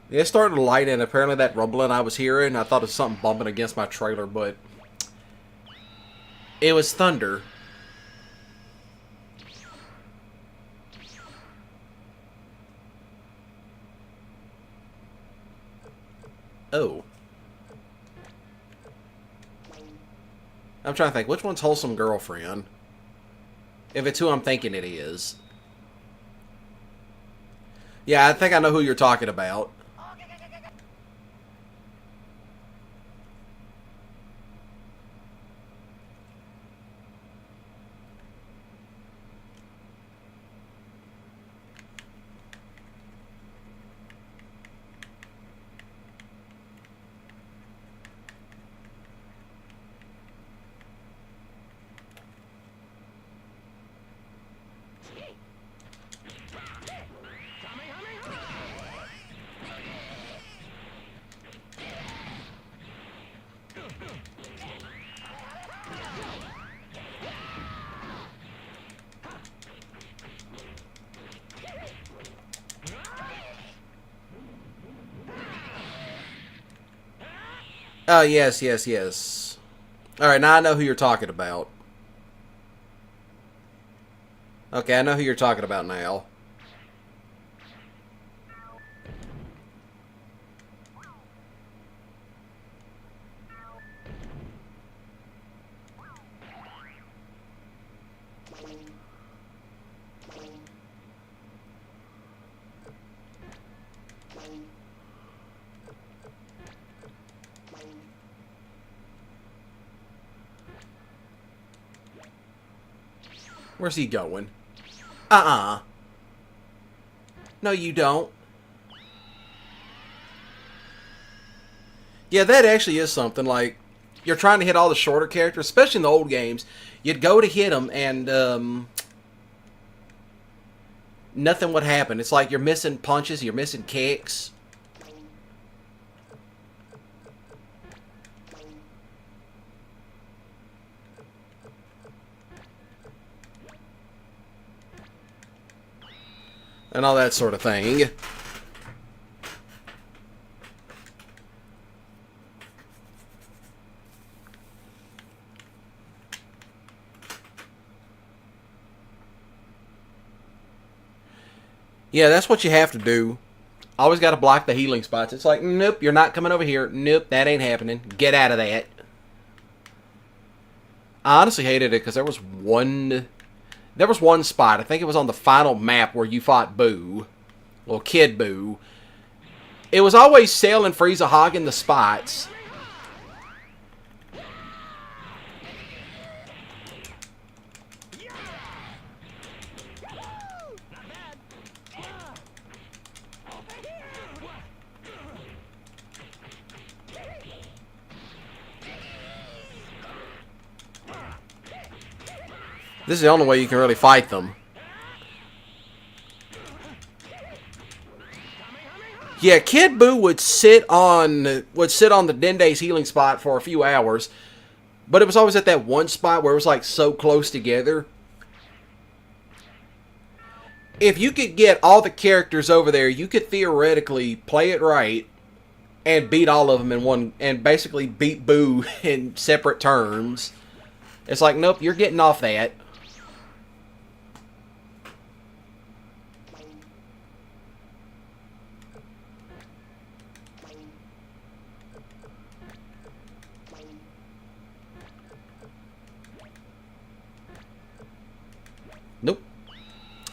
Yeah, it's starting to light in. Apparently that rumbling I was hearing, I thought it was something bumping against my trailer, but it was thunder. Oh. I'm trying to think, which one's Wholesome Girlfriend? If it's who I'm thinking it is. Yeah, I think I know who you're talking about. Oh, yes, yes, yes. Alright, now I know who you're talking about. Okay, I know who you're talking about now. Where's he going? No, you don't. Yeah, that actually is something. Like, you're trying to hit all the shorter characters, especially in the old games. You'd go to hit them, and nothing would happen. It's like you're missing punches, you're missing kicks. and all that sort of thing. Yeah, that's what you have to do. Always got to block the healing spots. It's like, nope, you're not coming over here. Nope, that ain't happening. Get out of that. I honestly hated it because there was one spot. I think it was on the final map where you fought Boo. Well, Kid Boo. It was always Cell and Frieza hogging the spots. This is the only way you can really fight them. Yeah, Kid Boo would sit on the Dende's healing spot for a few hours, but it was always at that one spot where it was like so close together. If you could get all the characters over there, you could theoretically play it right and beat all of them in one, and basically beat Boo in separate terms. It's like, nope, you're getting off that. Nope.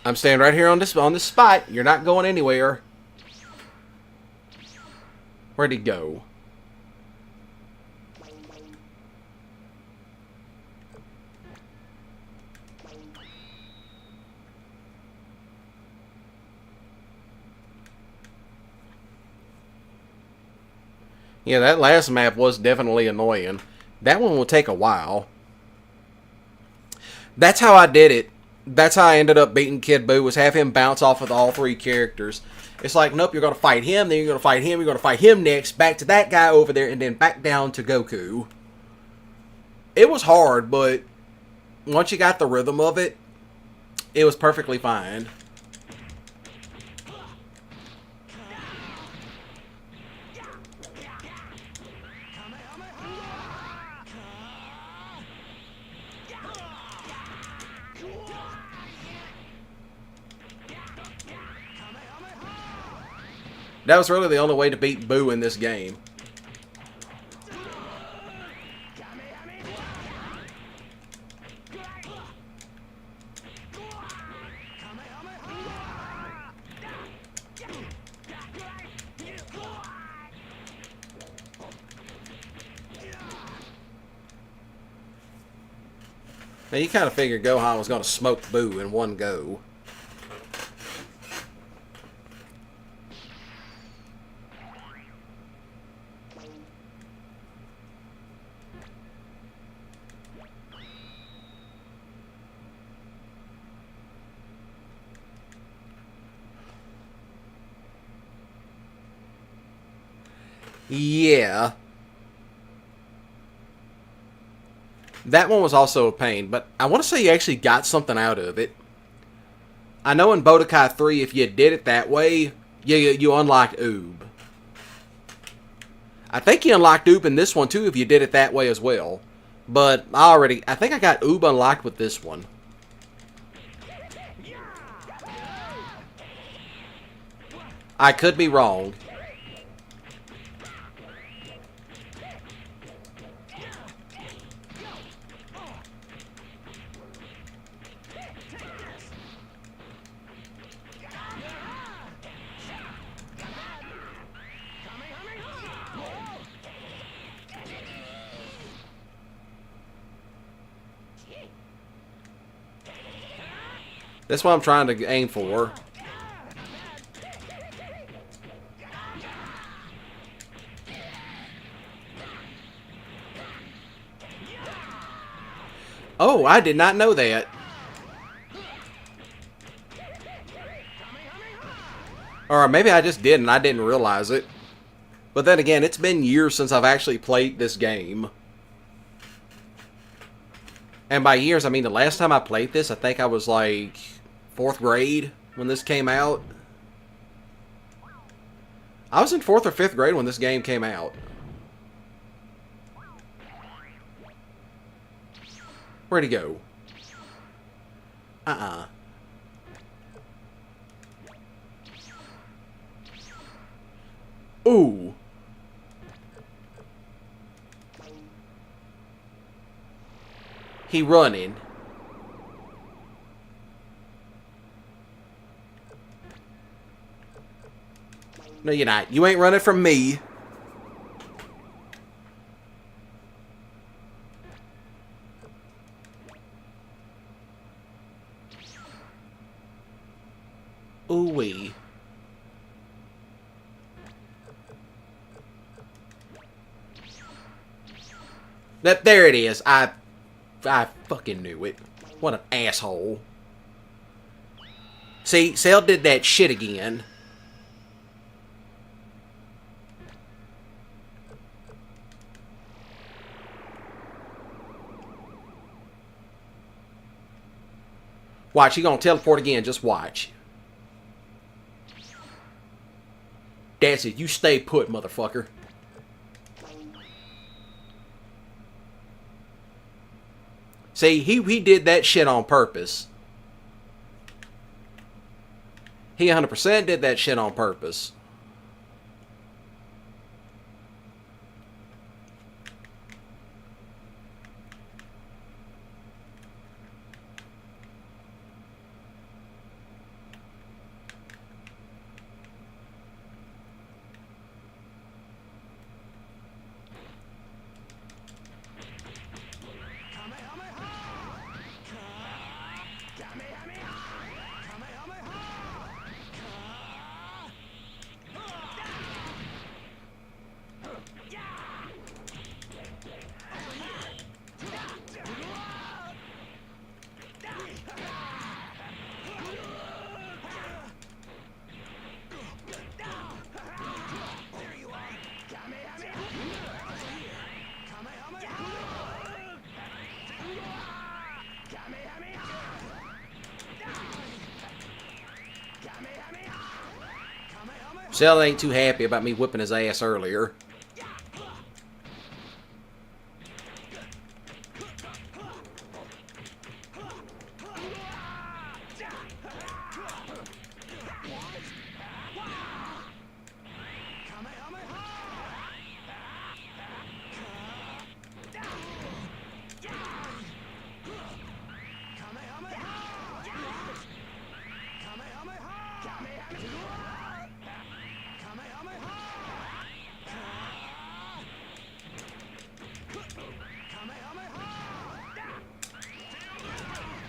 I'm staying right here on this spot. You're not going anywhere. Where'd he go? Yeah, that last map was definitely annoying. That one will take a while. That's how I did it. That's how I ended up beating Kid Boo, was have him bounce off of all three characters. It's like, nope, you're going to fight him, then you're going to fight him, you're going to fight him next, back to that guy over there, and then back down to Goku. It was hard, but once you got the rhythm of it, it was perfectly fine. That was really the only way to beat Boo in this game. Now you kind of figured Gohan was going to smoke Boo in one go. Yeah. That one was also a pain, but I want to say you actually got something out of it. I know in Bodukai 3, if you did it that way, you unlocked Oob. I think you unlocked Oob in this one too if you did it that way as well. But I think I got Oob unlocked with this one. I could be wrong. That's what I'm trying to aim for. Oh, I did not know that. Or maybe I just did and I didn't realize it. But then again, it's been years since I've actually played this game. And by years, I mean the last time I played this, I think I was like 4th grade when this came out. I was in 4th or 5th grade when this game came out. Where'd he go? Ooh. He running. No, you're not. You ain't running from me. Ooh-wee. There it is. I fucking knew it. What an asshole. See, Cell did that shit again. Watch, he gonna teleport again. Just watch. That's it. You stay put, motherfucker. See, he did that shit on purpose. He 100% did that shit on purpose. Cell ain't too happy about me whipping his ass earlier.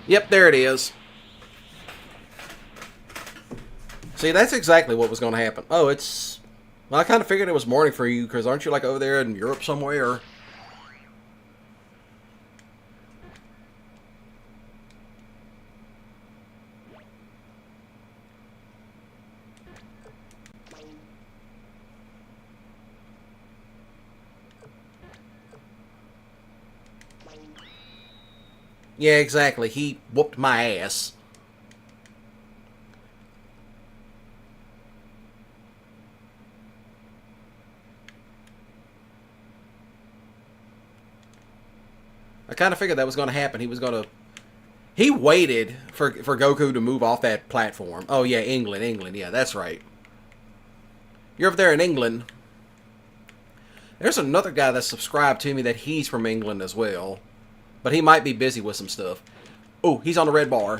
Yep, there it is. See, that's exactly what was going to happen. Oh, it's... Well, I kind of figured it was morning for you, because aren't you, like, over there in Europe somewhere? Yeah, exactly. He whooped my ass. I kind of figured that was going to happen. He was going to... He waited for Goku to move off that platform. Oh, yeah, England. Yeah, that's right. You're over there in England. There's another guy that's subscribed to me that he's from England as well. But he might be busy with some stuff. Oh, he's on the red bar.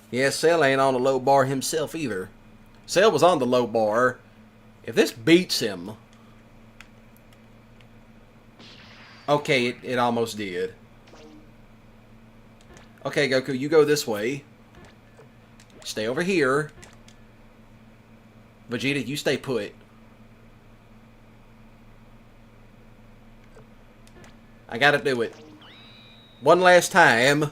Yeah, Cell ain't on the low bar himself either. Cell was on the low bar. If this beats him... Okay, it almost did. Okay, Goku, you go this way. Stay over here. Vegeta, you stay put. I gotta do it. One last time.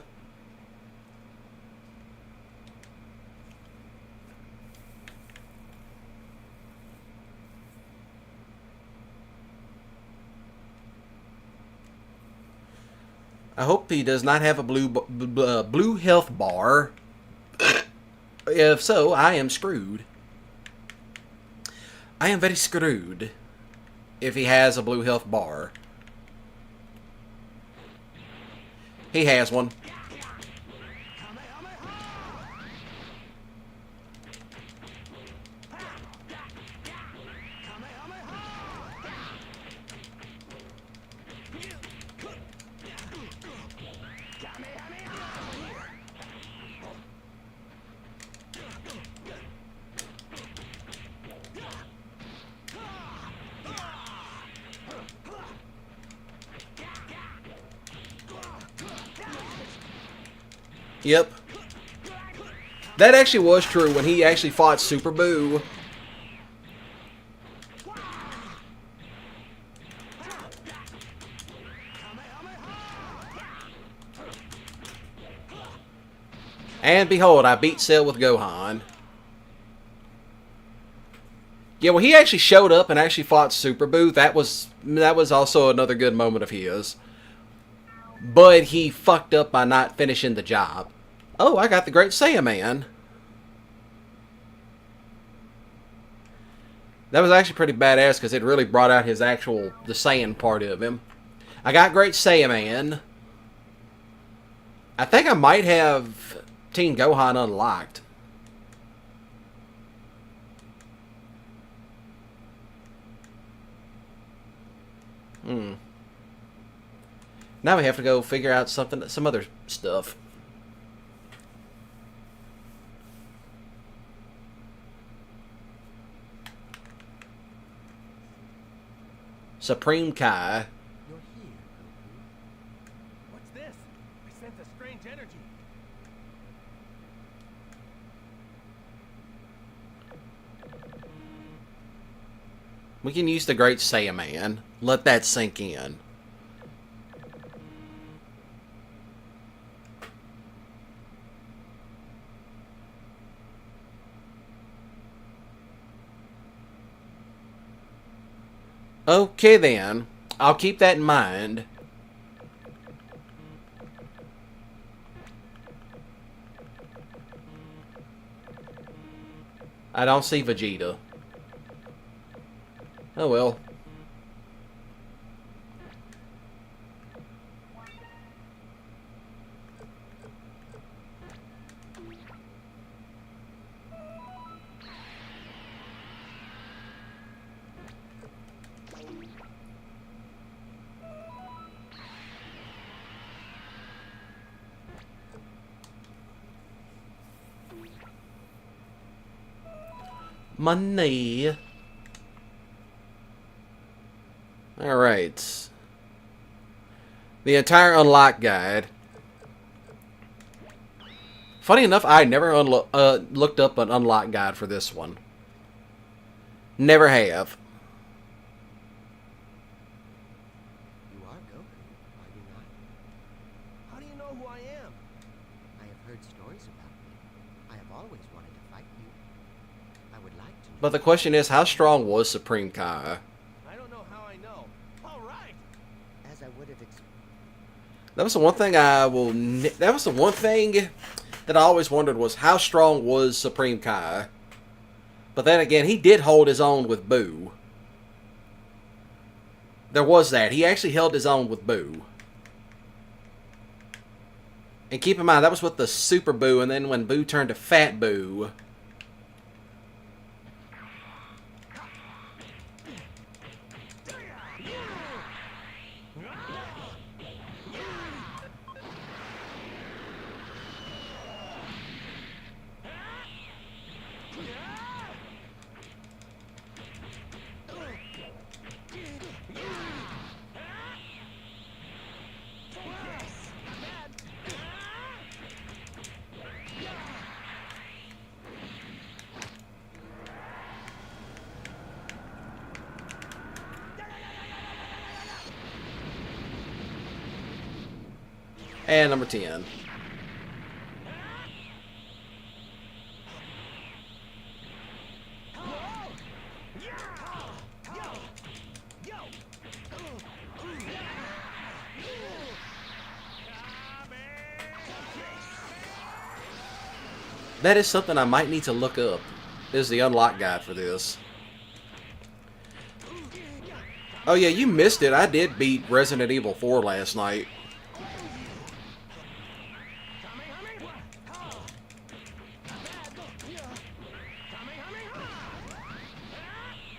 I hope he does not have a blue health bar. If so, I am screwed. I am very screwed if he has a blue health bar. He has one. Yep. That actually was true when he actually fought Super Boo. And behold, I beat Cell with Gohan. Yeah, well, he actually showed up and actually fought Super Boo. That was also another good moment of his. But he fucked up by not finishing the job. Oh, I got the Great Saiyaman. That was actually pretty badass because it really brought out his the Saiyan part of him. I got Great Saiyaman. I think I might have Teen Gohan unlocked. Now we have to go figure out some other stuff. Supreme Kai. You're here, Goku. What's this? I sense a strange energy. We can use the Great Saiyaman. Let that sink in. Okay then, I'll keep that in mind. I don't see Vegeta. Oh well. Money. Alright. The entire unlock guide. Funny enough, I never looked up an unlock guide for this one. Never have. You are Goku, are you not? How do you know who I am? I have heard stories about you. I have always wanted to fight you. I would like to know. But the question is, how strong was Supreme Kai? I don't know how I know. All right. As I would have expected. That was the one thing that was the one thing that I always wondered was how strong was Supreme Kai. But then again, he did hold his own with Boo. There was that. He actually held his own with Boo. And keep in mind, that was with the Super Boo, and then when Boo turned to Fat Boo. And number 10. That is something I might need to look up. Is the unlock guide for this. Oh yeah, you missed it. I did beat Resident Evil 4 last night.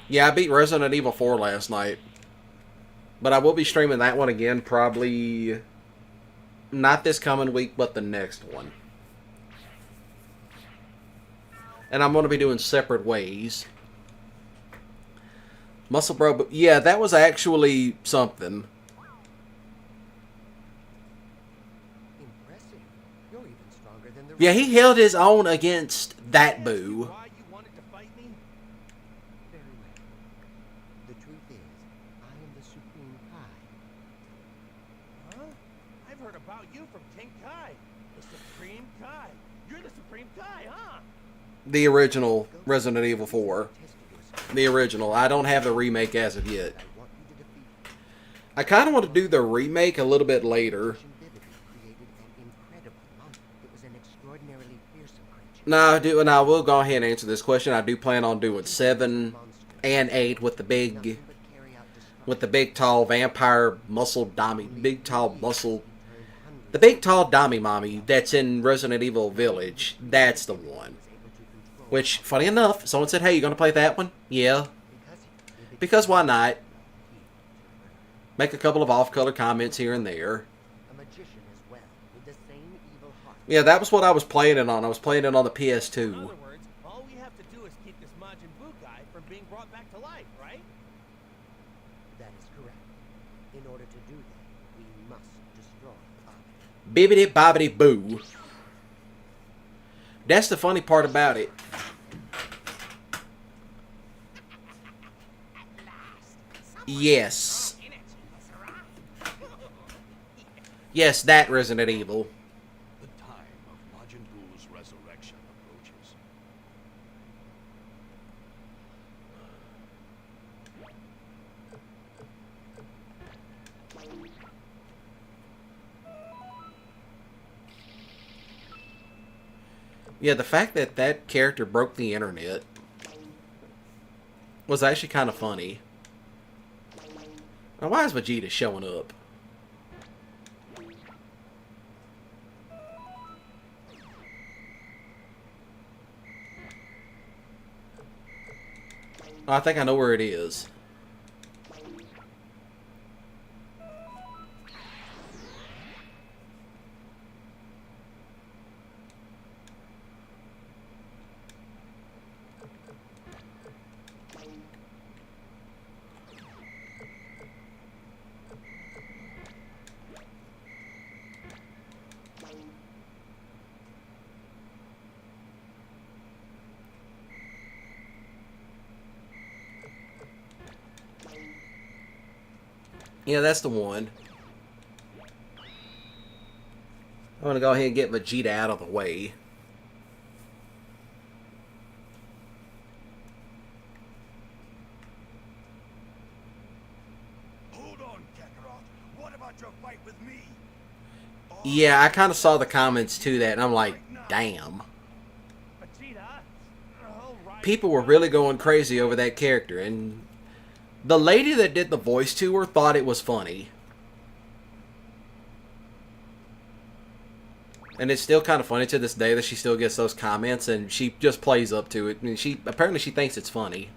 Yeah, I beat Resident Evil 4 last night. But I will be streaming that one again probably not this coming week, but the next one. And I'm going to be doing separate ways. Muscle Bro, but yeah, that was actually something. Impressive. You're even stronger than the Yeah, he held his own against that boo. Why you wanted to fight me? Very well. The truth is, I am the Supreme Kai. Huh? I've heard about you from King Kai. The Supreme Kai. You're the Supreme Kai, huh? The original Resident Evil 4. The original. I don't have the remake as of yet. I want you to defeat I kind of want to do the remake a little bit later. created an incredible monster. It was an extraordinarily fearsome creature. No, and I will go ahead and answer this question. I do plan on doing 7 and 8 with the big, tall vampire muscle dummy, big tall muscle, the big tall dummy mommy that's in Resident Evil Village. That's the one. Which, funny enough, someone said, "Hey, you gonna play that one?" Yeah. Because why not? Make a couple of off-color comments here and there. A magician as well, with the same evil heart. Yeah, that was what I was playing it on. I was playing it on the PS2. In other words, all we have to do is keep this Majin Buu guy from being brought back to life, right? That is correct. In order to do that, we must destroy Bob. Bibbidi bobbidi boo. That's the funny part about it. Yes. Yes, that Resident Evil. The time of Majin Buu's resurrection approaches. Yeah, the fact that that character broke the internet was actually kind of funny. Now, why is Vegeta showing up? Oh, I think I know where it is. Yeah, that's the one. I'm going to go ahead and get Vegeta out of the way. Hold on, Kakarot. What about your fight with me? Yeah, I kind of saw the comments to that, and I'm like, damn. Vegeta? All right. People were really going crazy over that character, and the lady that did the voice to her thought it was funny. And it's still kind of funny to this day that she still gets those comments, and she just plays up to it. I mean, apparently she thinks it's funny.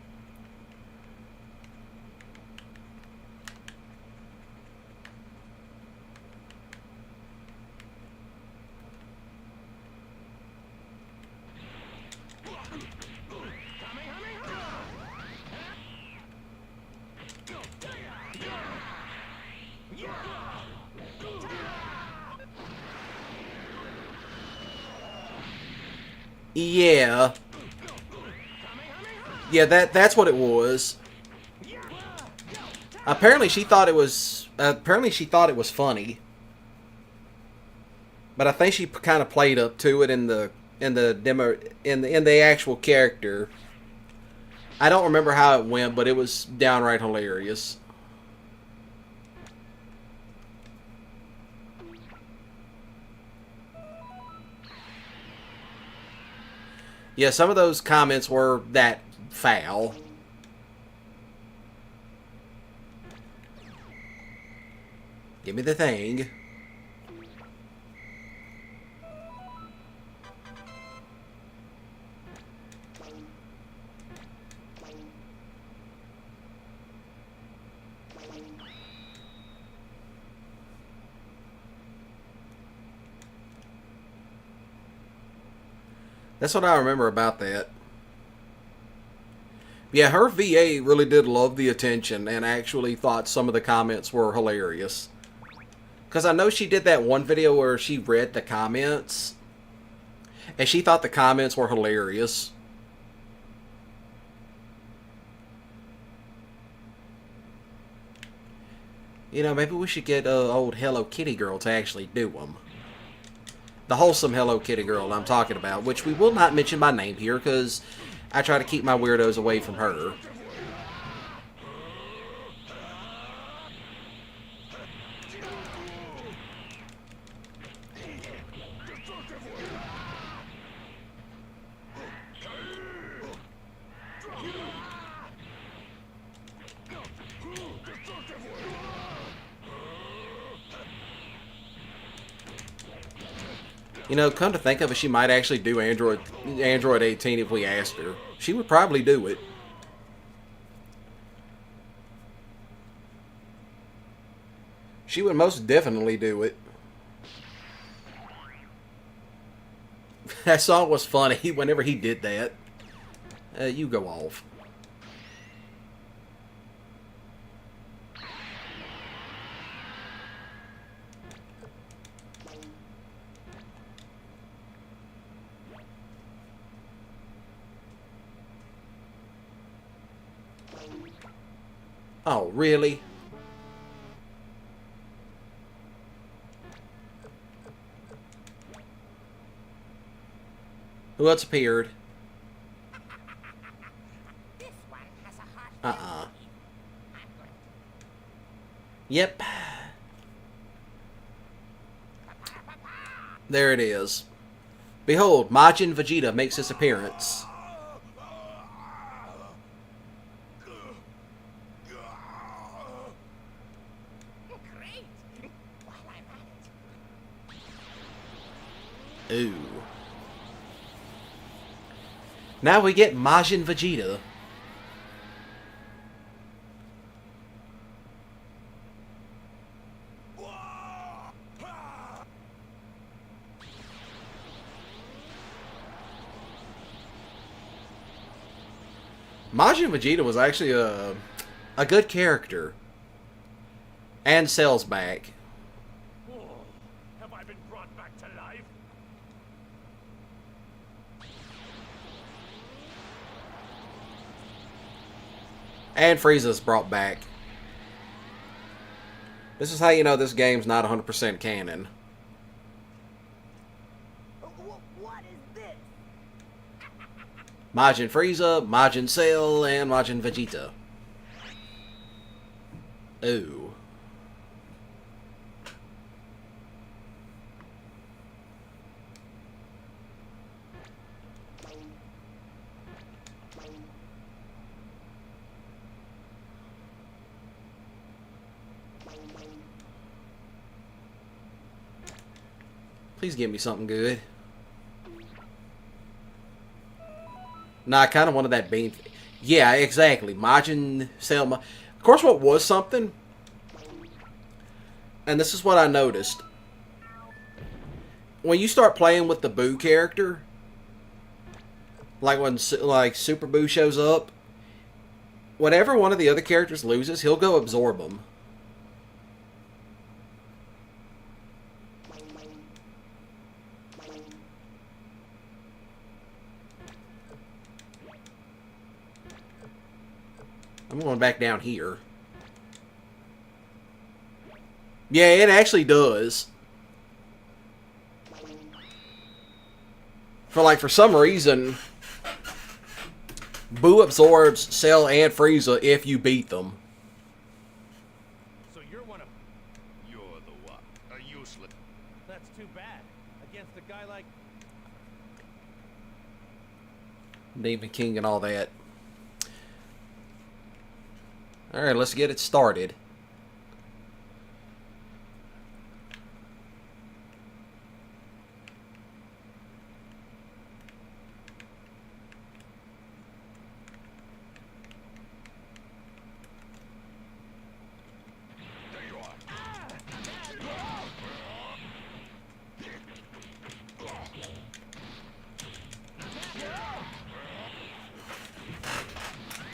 Yeah. Yeah, that's what it was. Apparently she thought it was funny. But I think she kind of played up to it in the actual character. I don't remember how it went, but it was downright hilarious. Yeah, some of those comments were that foul. Give me the thing. That's what I remember about that. Yeah, her VA really did love the attention and actually thought some of the comments were hilarious. Because I know she did that one video where she read the comments, and she thought the comments were hilarious. You know, maybe we should get old Hello Kitty girl to actually do them. The wholesome Hello Kitty girl I'm talking about, which we will not mention by name here because I try to keep my weirdos away from her. You know, come to think of it, she might actually do Android 18 if we asked her. She would probably do it. She would most definitely do it. That song was funny whenever he did that. You go off. Oh, really? Who else appeared? Yep. There it is. Behold, Majin Vegeta makes his appearance. Ooh. Now we get Majin Vegeta. Majin Vegeta was actually a good character. And Cell's back. Have I been brought back to life? And Frieza's brought back. This is how you know this game's not 100% canon. What is this? Majin Frieza, Majin Cell, and Majin Vegeta. Ooh. Please give me something good. Nah, I kind of wanted that beam. Yeah, exactly. Majin Cell. Of course, what was something? And this is what I noticed. When you start playing with the Boo character, like when Super Boo shows up, whenever one of the other characters loses, he'll go absorb them. I'm going back down here. Yeah, it actually does. For some reason, Boo absorbs Cell and Frieza if you beat them. So you're one of... You're the one. A useless. That's too bad. Against a guy like... Demon King and all that. Alright, let's get it started.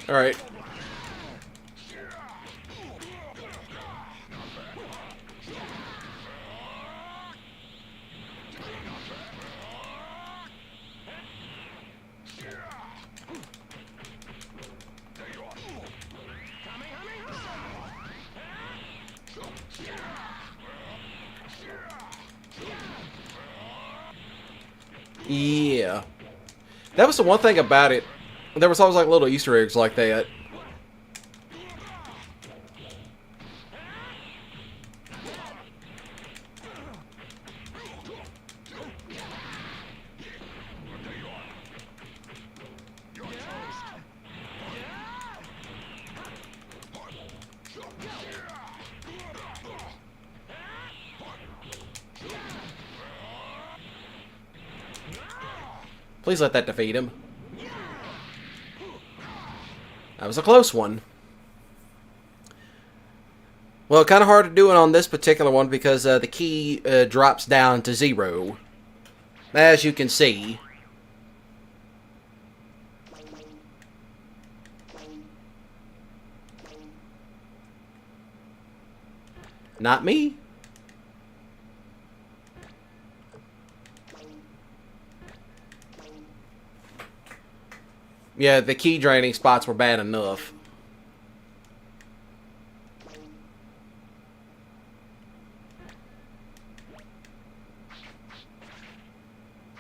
Alright. Yeah. That was the one thing about it. There was always like little Easter eggs like that. Please let that defeat him. That was a close one. Well, kind of hard to do it on this particular one because the key drops down to 0. As you can see. Not me. Yeah, the key draining spots were bad enough.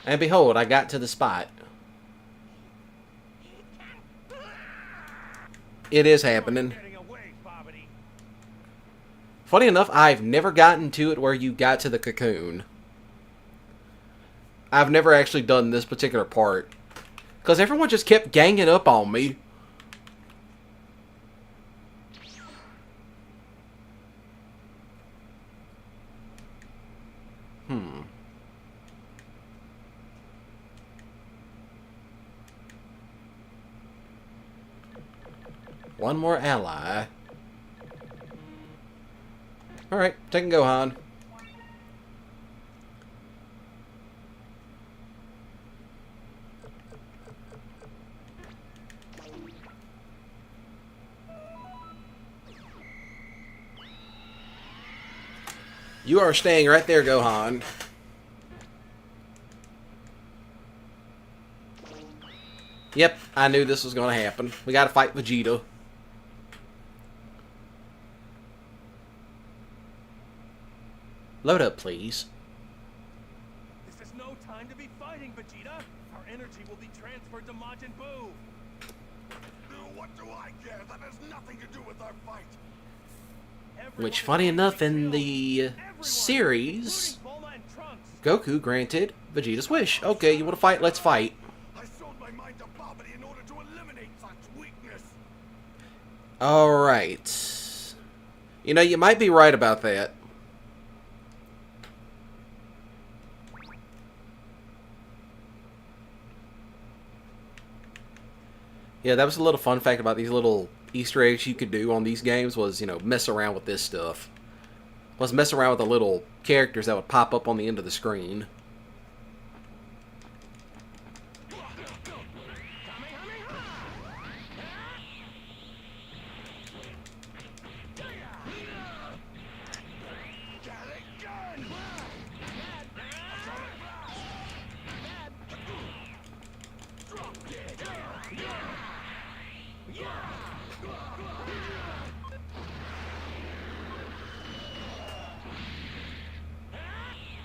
And behold, I got to the spot. It is happening. Funny enough, I've never gotten to it where you got to the cocoon. I've never actually done this particular part. Because everyone just kept ganging up on me. One more ally. Alright, take and go, Han. You are staying right there, Gohan. Yep, I knew this was going to happen. We got to fight Vegeta. Load up, please. This is no time to be fighting, Vegeta. Our energy will be transferred to Majin Buu. What do I care? That has nothing to do with our fight. Which, funny enough, in the series, Goku granted Vegeta's wish. Okay, you want to fight? Let's fight. I sold my mind to poverty in order to eliminate such weakness. Alright. You know, you might be right about that. Yeah, that was a little fun fact about these little Easter eggs you could do on these games was, you know, mess around with this stuff. Let's mess around with the little characters that would pop up on the end of the screen.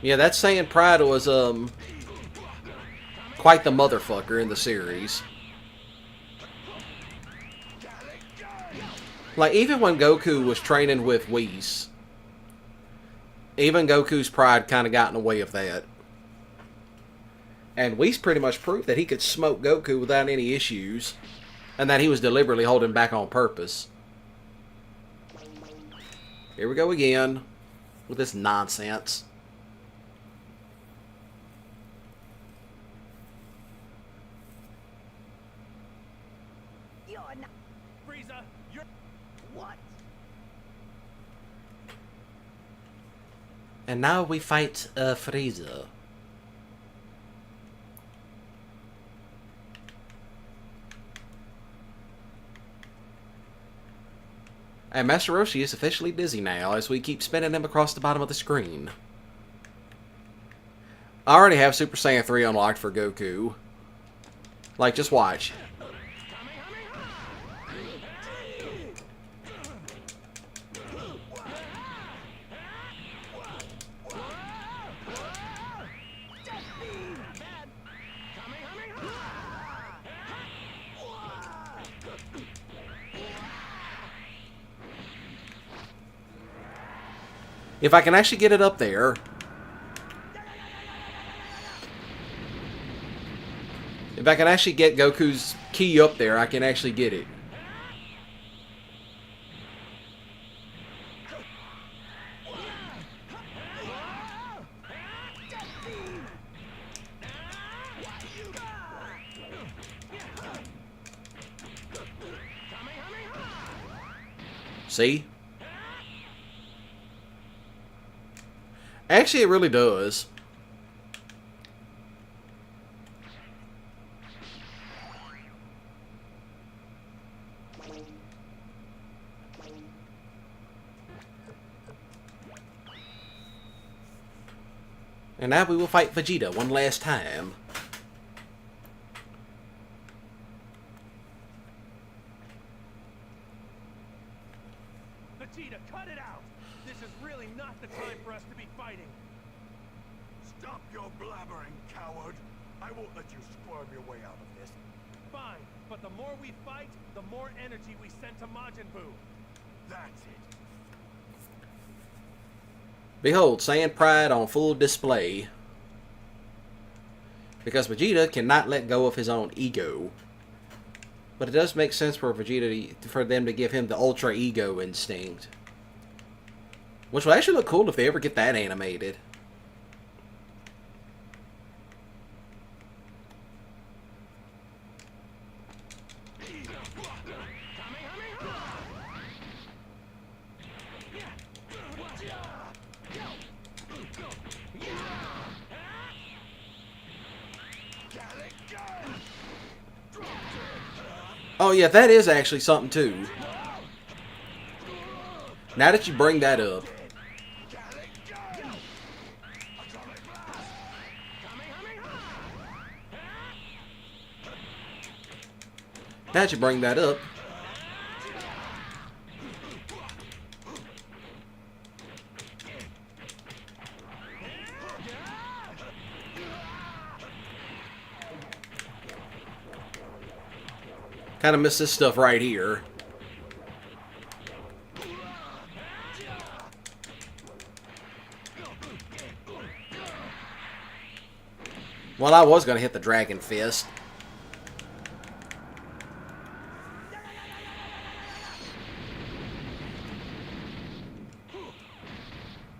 Yeah, that Saiyan Pride was, quite the motherfucker in the series. Like, even when Goku was training with Whis, even Goku's pride kind of got in the way of that. And Whis pretty much proved that he could smoke Goku without any issues. And that he was deliberately holding back on purpose. Here we go again. With this nonsense. You're not. Frieza, you're... What? And now we fight Frieza. And Master Roshi is officially dizzy now as we keep spinning him across the bottom of the screen. I already have Super Saiyan 3 unlocked for Goku. Like, just watch. If I can actually get it up there. If I can actually get Goku's key up there, I can actually get it. See? Actually, it really does. And now we will fight Vegeta one last time. Vegeta, cut it out! This is really not the time for us to be fighting. Stop your blabbering, coward. I won't let you squirm your way out of this. Fine, but the more we fight, the more energy we send to Majin Buu. That's it. Behold, Saiyan Pride on full display. Because Vegeta cannot let go of his own ego. But it does make sense for Vegeta for them to give him the Ultra Ego instinct. Which will actually look cool if they ever get that animated. Oh yeah, that is actually something too. Now that you bring that up. Now that you bring that up. Kind of miss this stuff right here. Well, I was going to hit the Dragon Fist.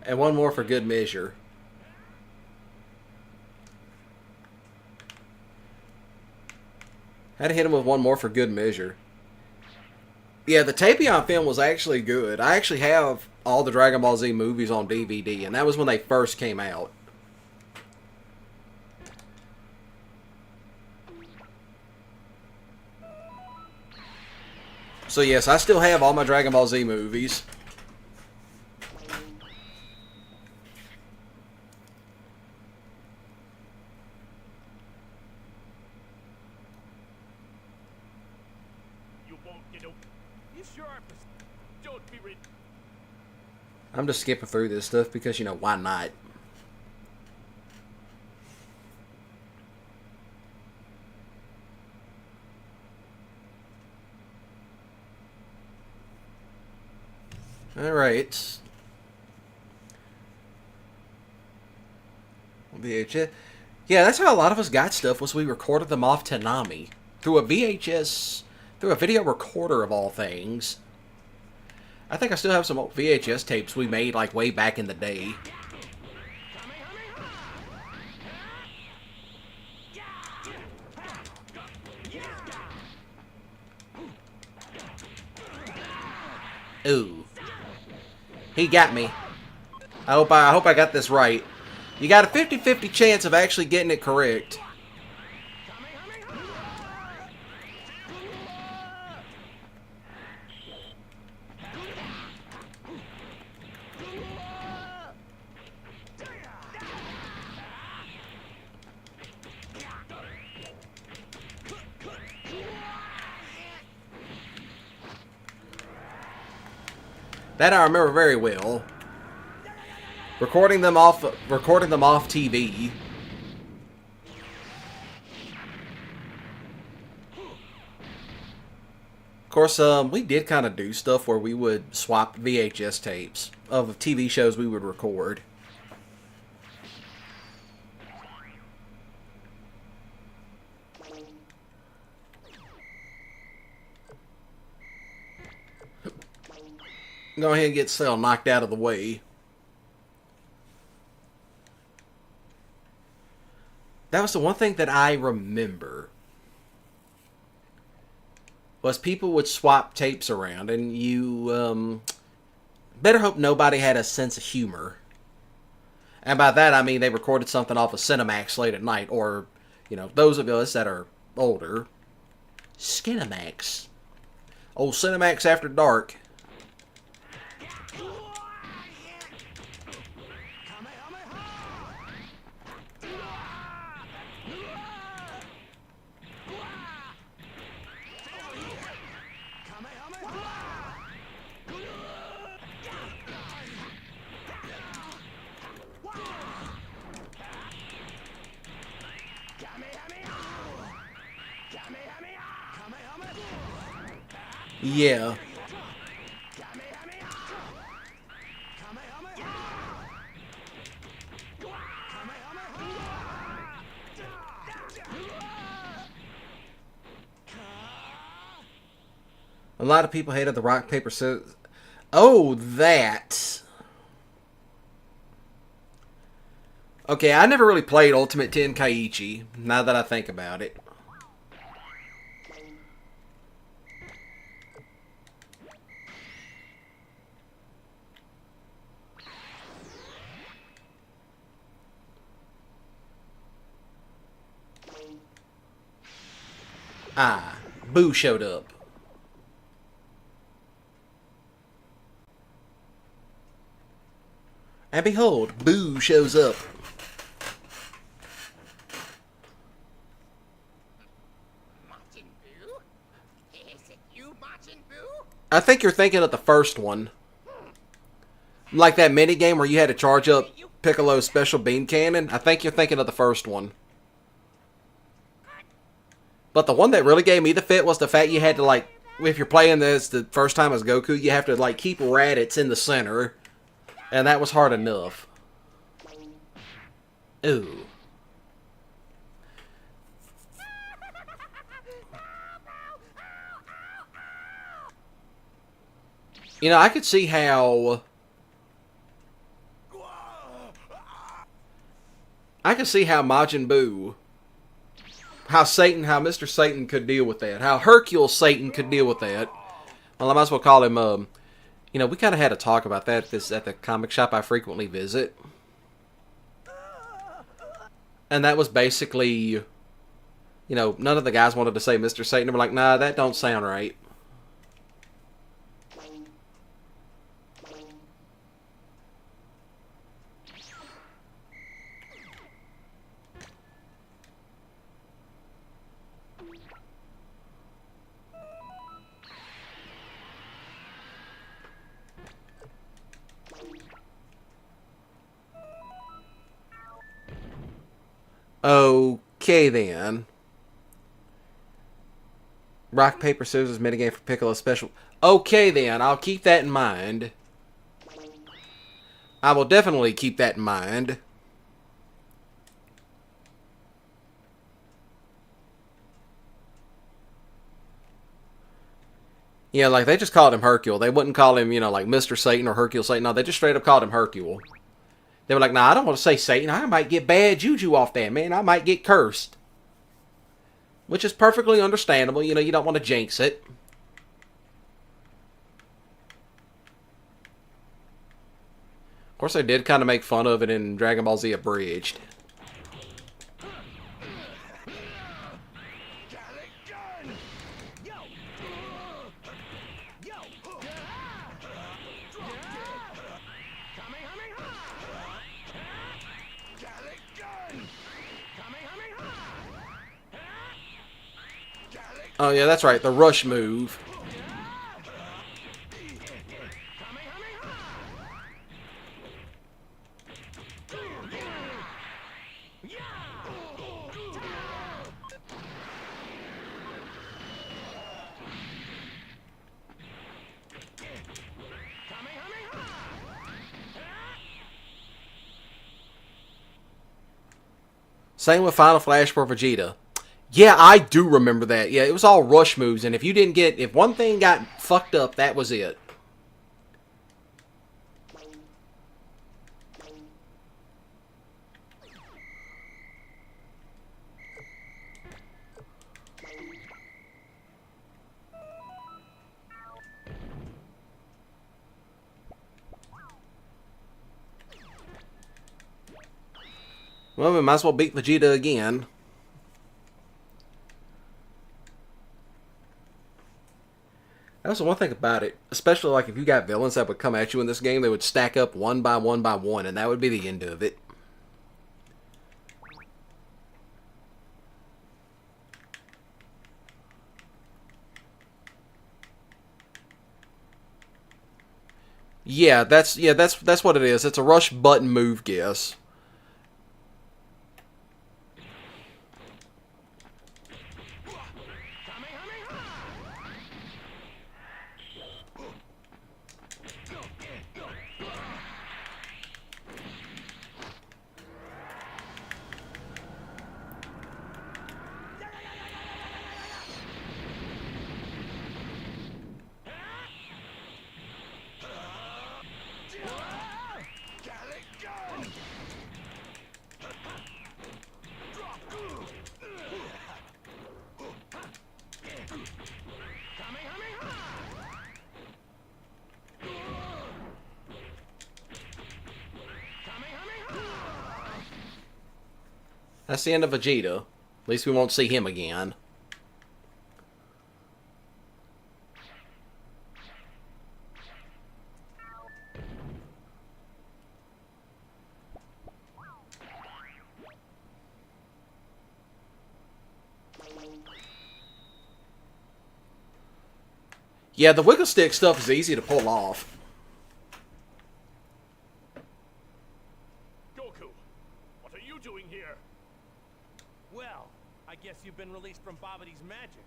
And one more for good measure. Had to hit him with one more for good measure. Yeah, the Tapion film was actually good. I actually have all the Dragon Ball Z movies on DVD, and that was when they first came out. So yes, I still have all my Dragon Ball Z movies. I'm just skipping through this stuff because, you know, why not? Alright. VHS. Yeah, that's how a lot of us got stuff, was we recorded them off to Namek. Through a VHS, through a video recorder of all things. I think I still have some old VHS tapes we made, like, way back in the day. Ooh. He got me. I hope I got this right. You got a 50-50 chance of actually getting it correct. That I remember very well. Recording them off TV. Of course, we did kind of do stuff where we would swap VHS tapes of TV shows we would record. Go ahead and get Cell knocked out of the way. That was the one thing that I remember. Was people would swap tapes around, and you better hope nobody had a sense of humor. And by that I mean they recorded something off of Cinemax late at night, or, you know, those of us that are older, Skinemax. Old Cinemax After Dark. Yeah. A lot of people hated the rock, paper, scissors. Oh, that. Okay, I never really played Ultimate Tenkaichi, now that I think about it. Ah, Boo showed up. And behold, Boo shows up. I think you're thinking of the first one. Like that mini game where you had to charge up Piccolo's special beam cannon. I think you're thinking of the first one. But the one that really gave me the fit was the fact you had to, like, if you're playing this the first time as Goku, you have to, like, keep Raditz in the center. And that was hard enough. Ooh. You know, I could see how... I could see how Majin Buu... How Mr. Satan could deal with that. How Hercule Satan could deal with that. Well, I might as well call him, you know, we kind of had a talk about that at the comic shop I frequently visit. And that was basically, you know, none of the guys wanted to say Mr. Satan. They were like, nah, that don't sound right. Okay, then. Rock, paper, scissors, minigame for Piccolo special. Okay, then. I'll keep that in mind. I will definitely keep that in mind. Yeah, like, they just called him Hercule. They wouldn't call him, you know, like, Mr. Satan or Hercule Satan. No, they just straight up called him Hercule. They were like, nah, I don't want to say Satan. I might get bad juju off that, man. I might get cursed. Which is perfectly understandable. You know, you don't want to jinx it. Of course, they did kind of make fun of it in Dragon Ball Z Abridged. Oh, yeah, that's right. The rush move. Same with Final Flash for Vegeta. Yeah, I do remember that. Yeah, it was all rush moves, and if you didn't get... If one thing got fucked up, that was it. Well, we might as well beat Vegeta again. That's the one thing about it. Especially like if you got villains that would come at you in this game, they would stack up one by one by one, and that would be the end of it. Yeah, that's what it is. It's a rush button move guess. That's the end of Vegeta. At least we won't see him again. Yeah, the wiggle stick stuff is easy to pull off. Goku, what are you doing here? Well, I guess you've been released from Babidi's magic.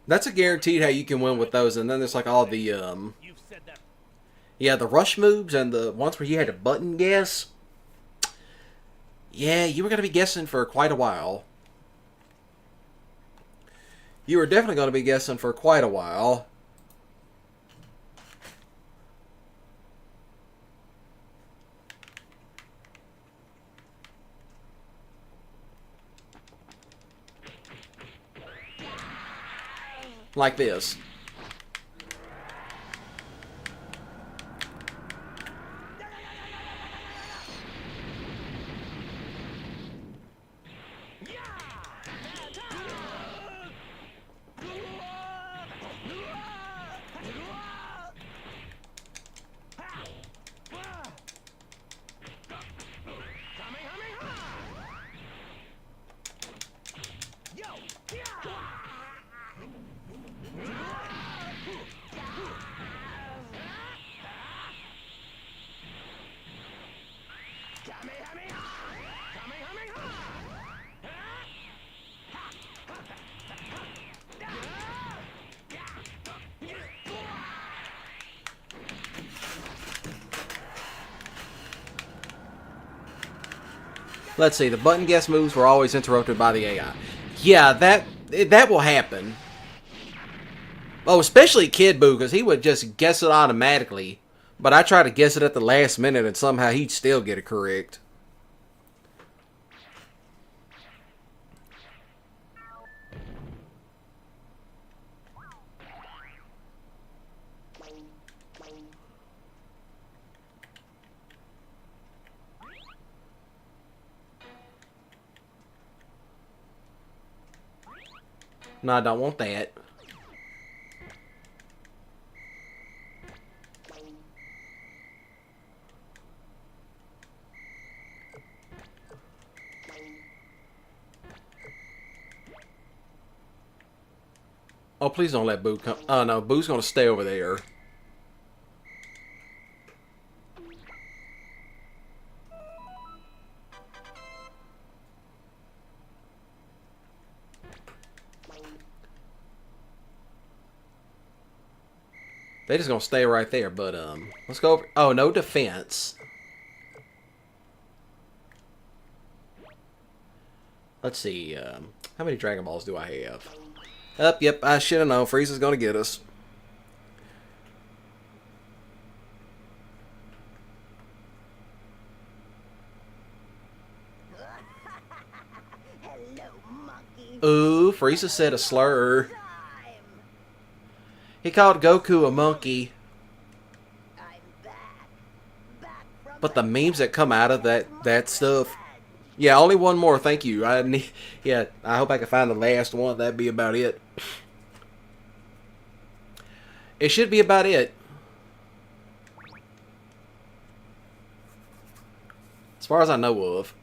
That's a guaranteed how you can win with those, and then there's like all the You've said that. yeah, the rush moves and the ones where you had to button guess. Yeah, you were going to be guessing for quite a while. You were definitely going to be guessing for quite a while. Like this. Let's see, the button guess moves were always interrupted by the AI. Yeah, that will happen. Oh, especially Kid Buu, because he would just guess it automatically. But I try to guess it at the last minute, and somehow he'd still get it correct. No, I don't want that. Oh, please don't let Boo come. Oh, no. Boo's going to stay over there. They just going to stay right there. But, let's go over. Oh, no defense. Let's see. How many Dragon Balls do I have? Yep, I should have known. Frieza's gonna get us. Hello, monkey. Ooh, Frieza said a slur. Time. He called Goku a monkey. I'm back. Back from But the memes that come out of that stuff. Yeah, only one more. Thank you. Yeah, I hope I can find the last one. That'd be about it. It should be about it. As far as I know of.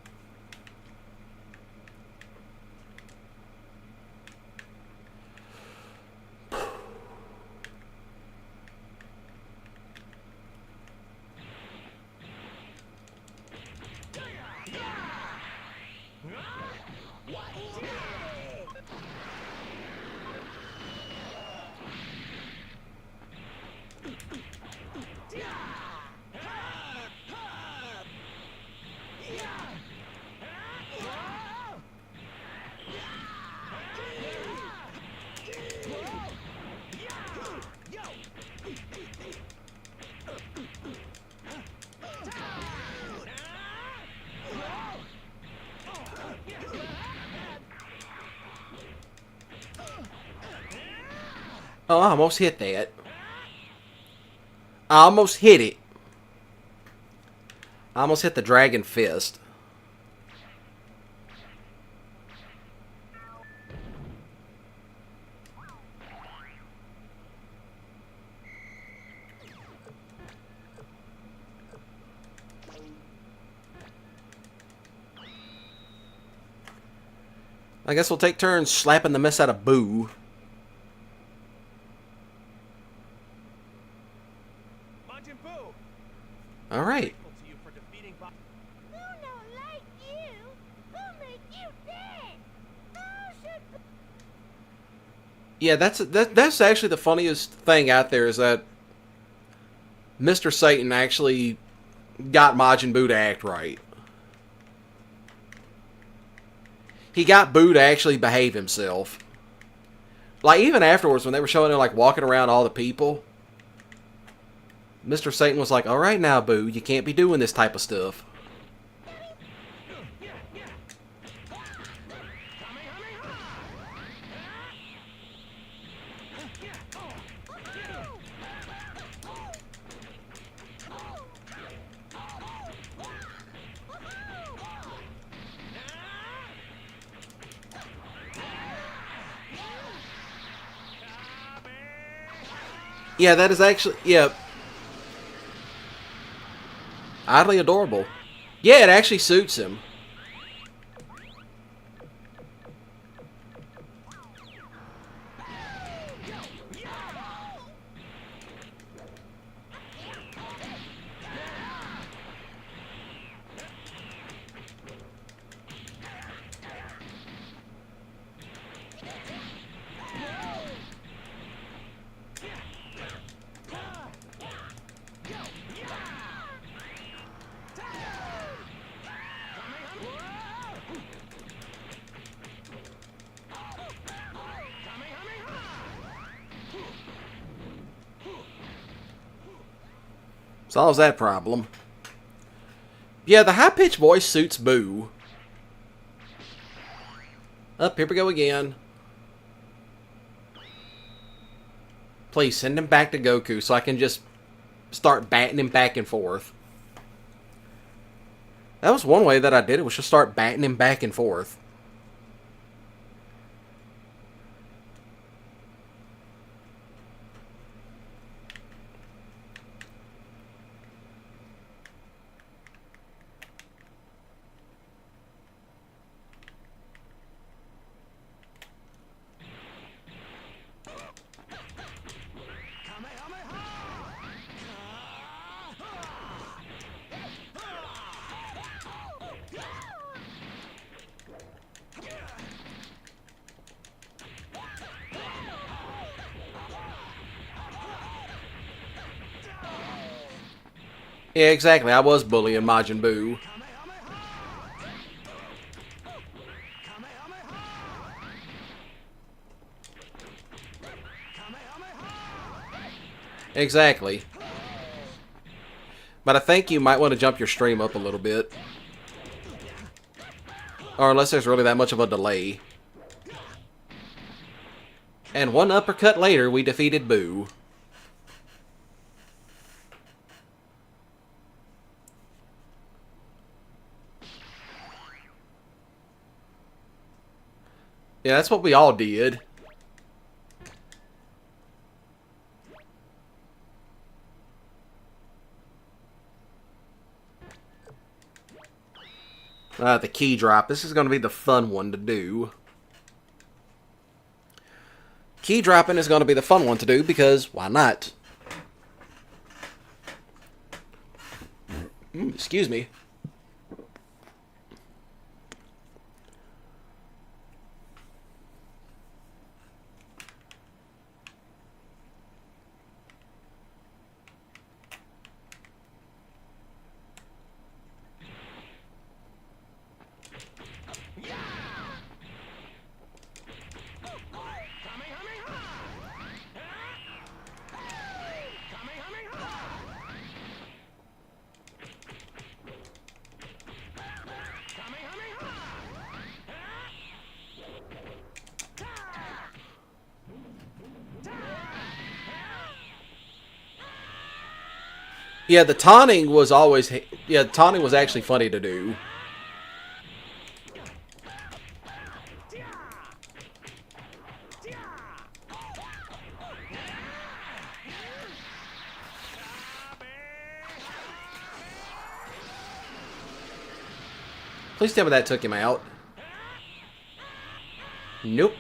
Oh, I almost hit that. I almost hit it. I almost hit the Dragon Fist. I guess we'll take turns slapping the mess out of Boo. All right. Who don't like you? Who make you dead? Who should... Yeah, that's actually the funniest thing out there is that Mr. Satan actually got Majin Buu to act right. He got Buu to actually behave himself. Like, even afterwards, when they were showing him, like, walking around all the people, Mr. Satan was like, all right now, Boo, you can't be doing this type of stuff. Yeah, that is actually, yeah. Oddly adorable. Yeah, it actually suits him. Solves that problem. Yeah, the high-pitched voice suits Boo. Up, here we go again. Please send him back to Goku so I can just start batting him back and forth. That was one way that I did it, was just start batting him back and forth. Yeah, exactly. I was bullying Majin Buu. Exactly. But I think you might want to jump your stream up a little bit. Or unless there's really that much of a delay. And one uppercut later, we defeated Boo. Yeah, that's what we all did. The key drop. This is going to be the fun one to do. Key dropping is going to be the fun one to do because why not? Excuse me. Yeah, the taunting was always... Yeah, the taunting was actually funny to do. Please tell me that took him out. Nope.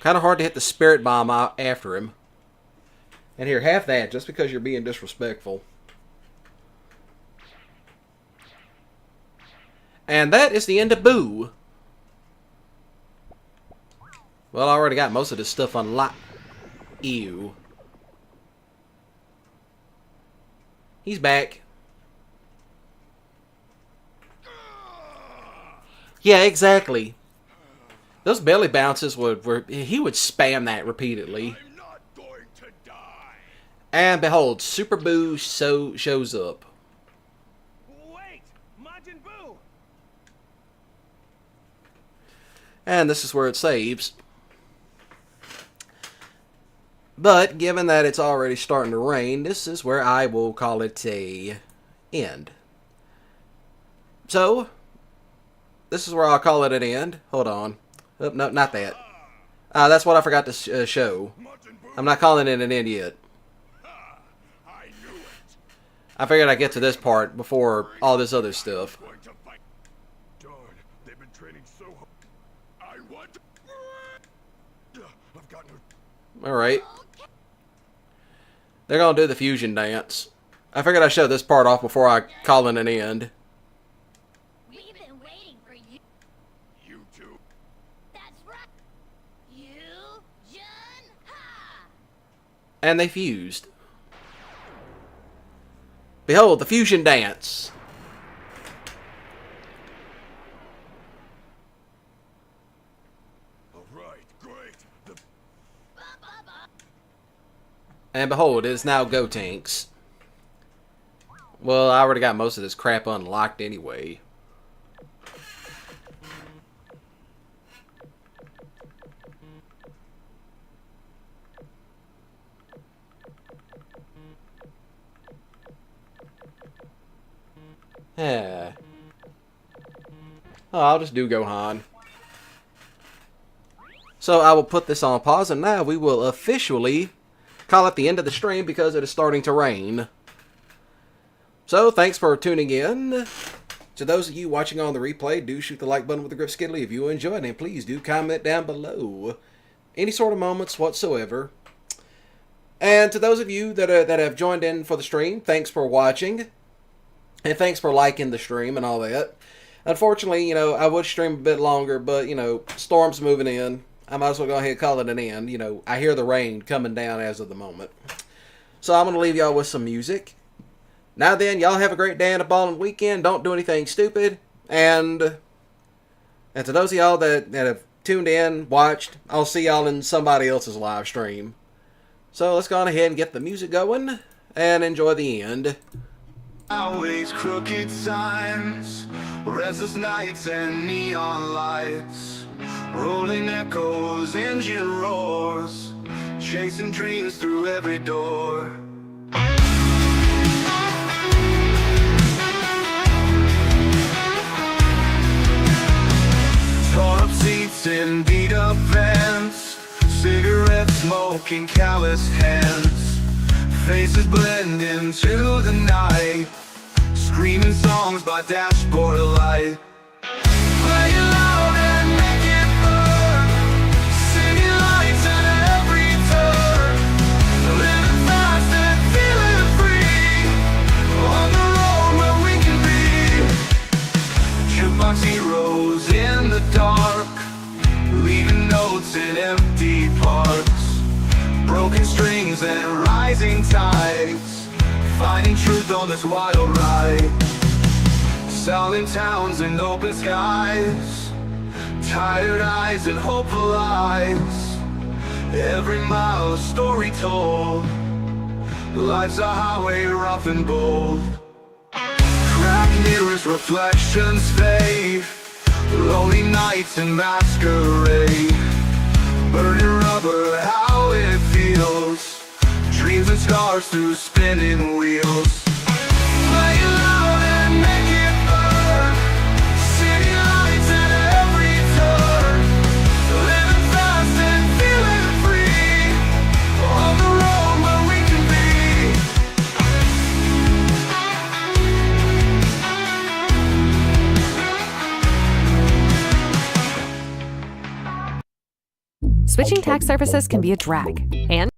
Kind of hard to hit the spirit bomb out after him. And here, have that, just because you're being disrespectful. And that is the end of Boo. Well, I already got most of this stuff unlocked. Ew. He's back. Yeah, exactly. Those belly bounces would he would spam that repeatedly. I'm not going to die. And behold, Super Boo shows up. Wait! Majin Buu! And this is where it saves. But given that it's already starting to rain, this is where I will call it a end. So, this is where I'll call it an end. Hold on. Oh, no, not that. That's what I forgot to show. I'm not calling it an end yet. I knew it. I figured I'd get to this part before all this other stuff. Going to fight. Darn, they've been training so hard. I want. I've got no. Alright. They're going to do the fusion dance. I figured I'd show this part off before I call it an end. We've been waiting for you. You two. That's right. You, Jun, Ha! And they fused. Behold, the fusion dance. All right, great. And behold, it is now Gotenks. Well, I already got most of this crap unlocked anyway. Yeah. Oh, I'll just do Gohan. So I will put this on pause, and now we will officially call it the end of the stream because it is starting to rain. So, thanks for tuning in. To those of you watching on the replay, do shoot the like button with the grip skiddly if you enjoyed, and please do comment down below any sort of moments whatsoever. And to those of you that have joined in for the stream, thanks for watching. And thanks for liking the stream and all that. Unfortunately, you know, I would stream a bit longer, but, you know, storm's moving in. I might as well go ahead and call it an end. You know, I hear the rain coming down as of the moment. So I'm going to leave y'all with some music. Now then, y'all have a great day and a ballin' weekend. Don't do anything stupid. And to those of y'all that have tuned in, watched, I'll see y'all in somebody else's live stream. So let's go on ahead and get the music going and enjoy the end. Always crooked signs, restless nights and neon lights, rolling echoes, engine roars, chasing dreams through every door. Tore up seats in beat up vans, cigarette smoking, callous hands. Faces blend into the night, screaming songs by dashboard light. Play it loud and make it burn, city lights at every turn. Living fast and feeling free, on the road where we can be. Jukebox heroes in the dark, leaving notes in empty parks. Broken strings and rising tides, finding truth on this wild ride. Silent towns and open skies, tired eyes and hopeful eyes. Every mile a story told, life's a highway rough and bold. Cracked mirrors, reflections fade, lonely nights and masquerade. Burning rubber, how it feels, dreams and scars through spinning wheels. Play it loud and make it burn, city lights at every turn. Living fast and feeling free, on the road where we can Switching tax services can be a drag, and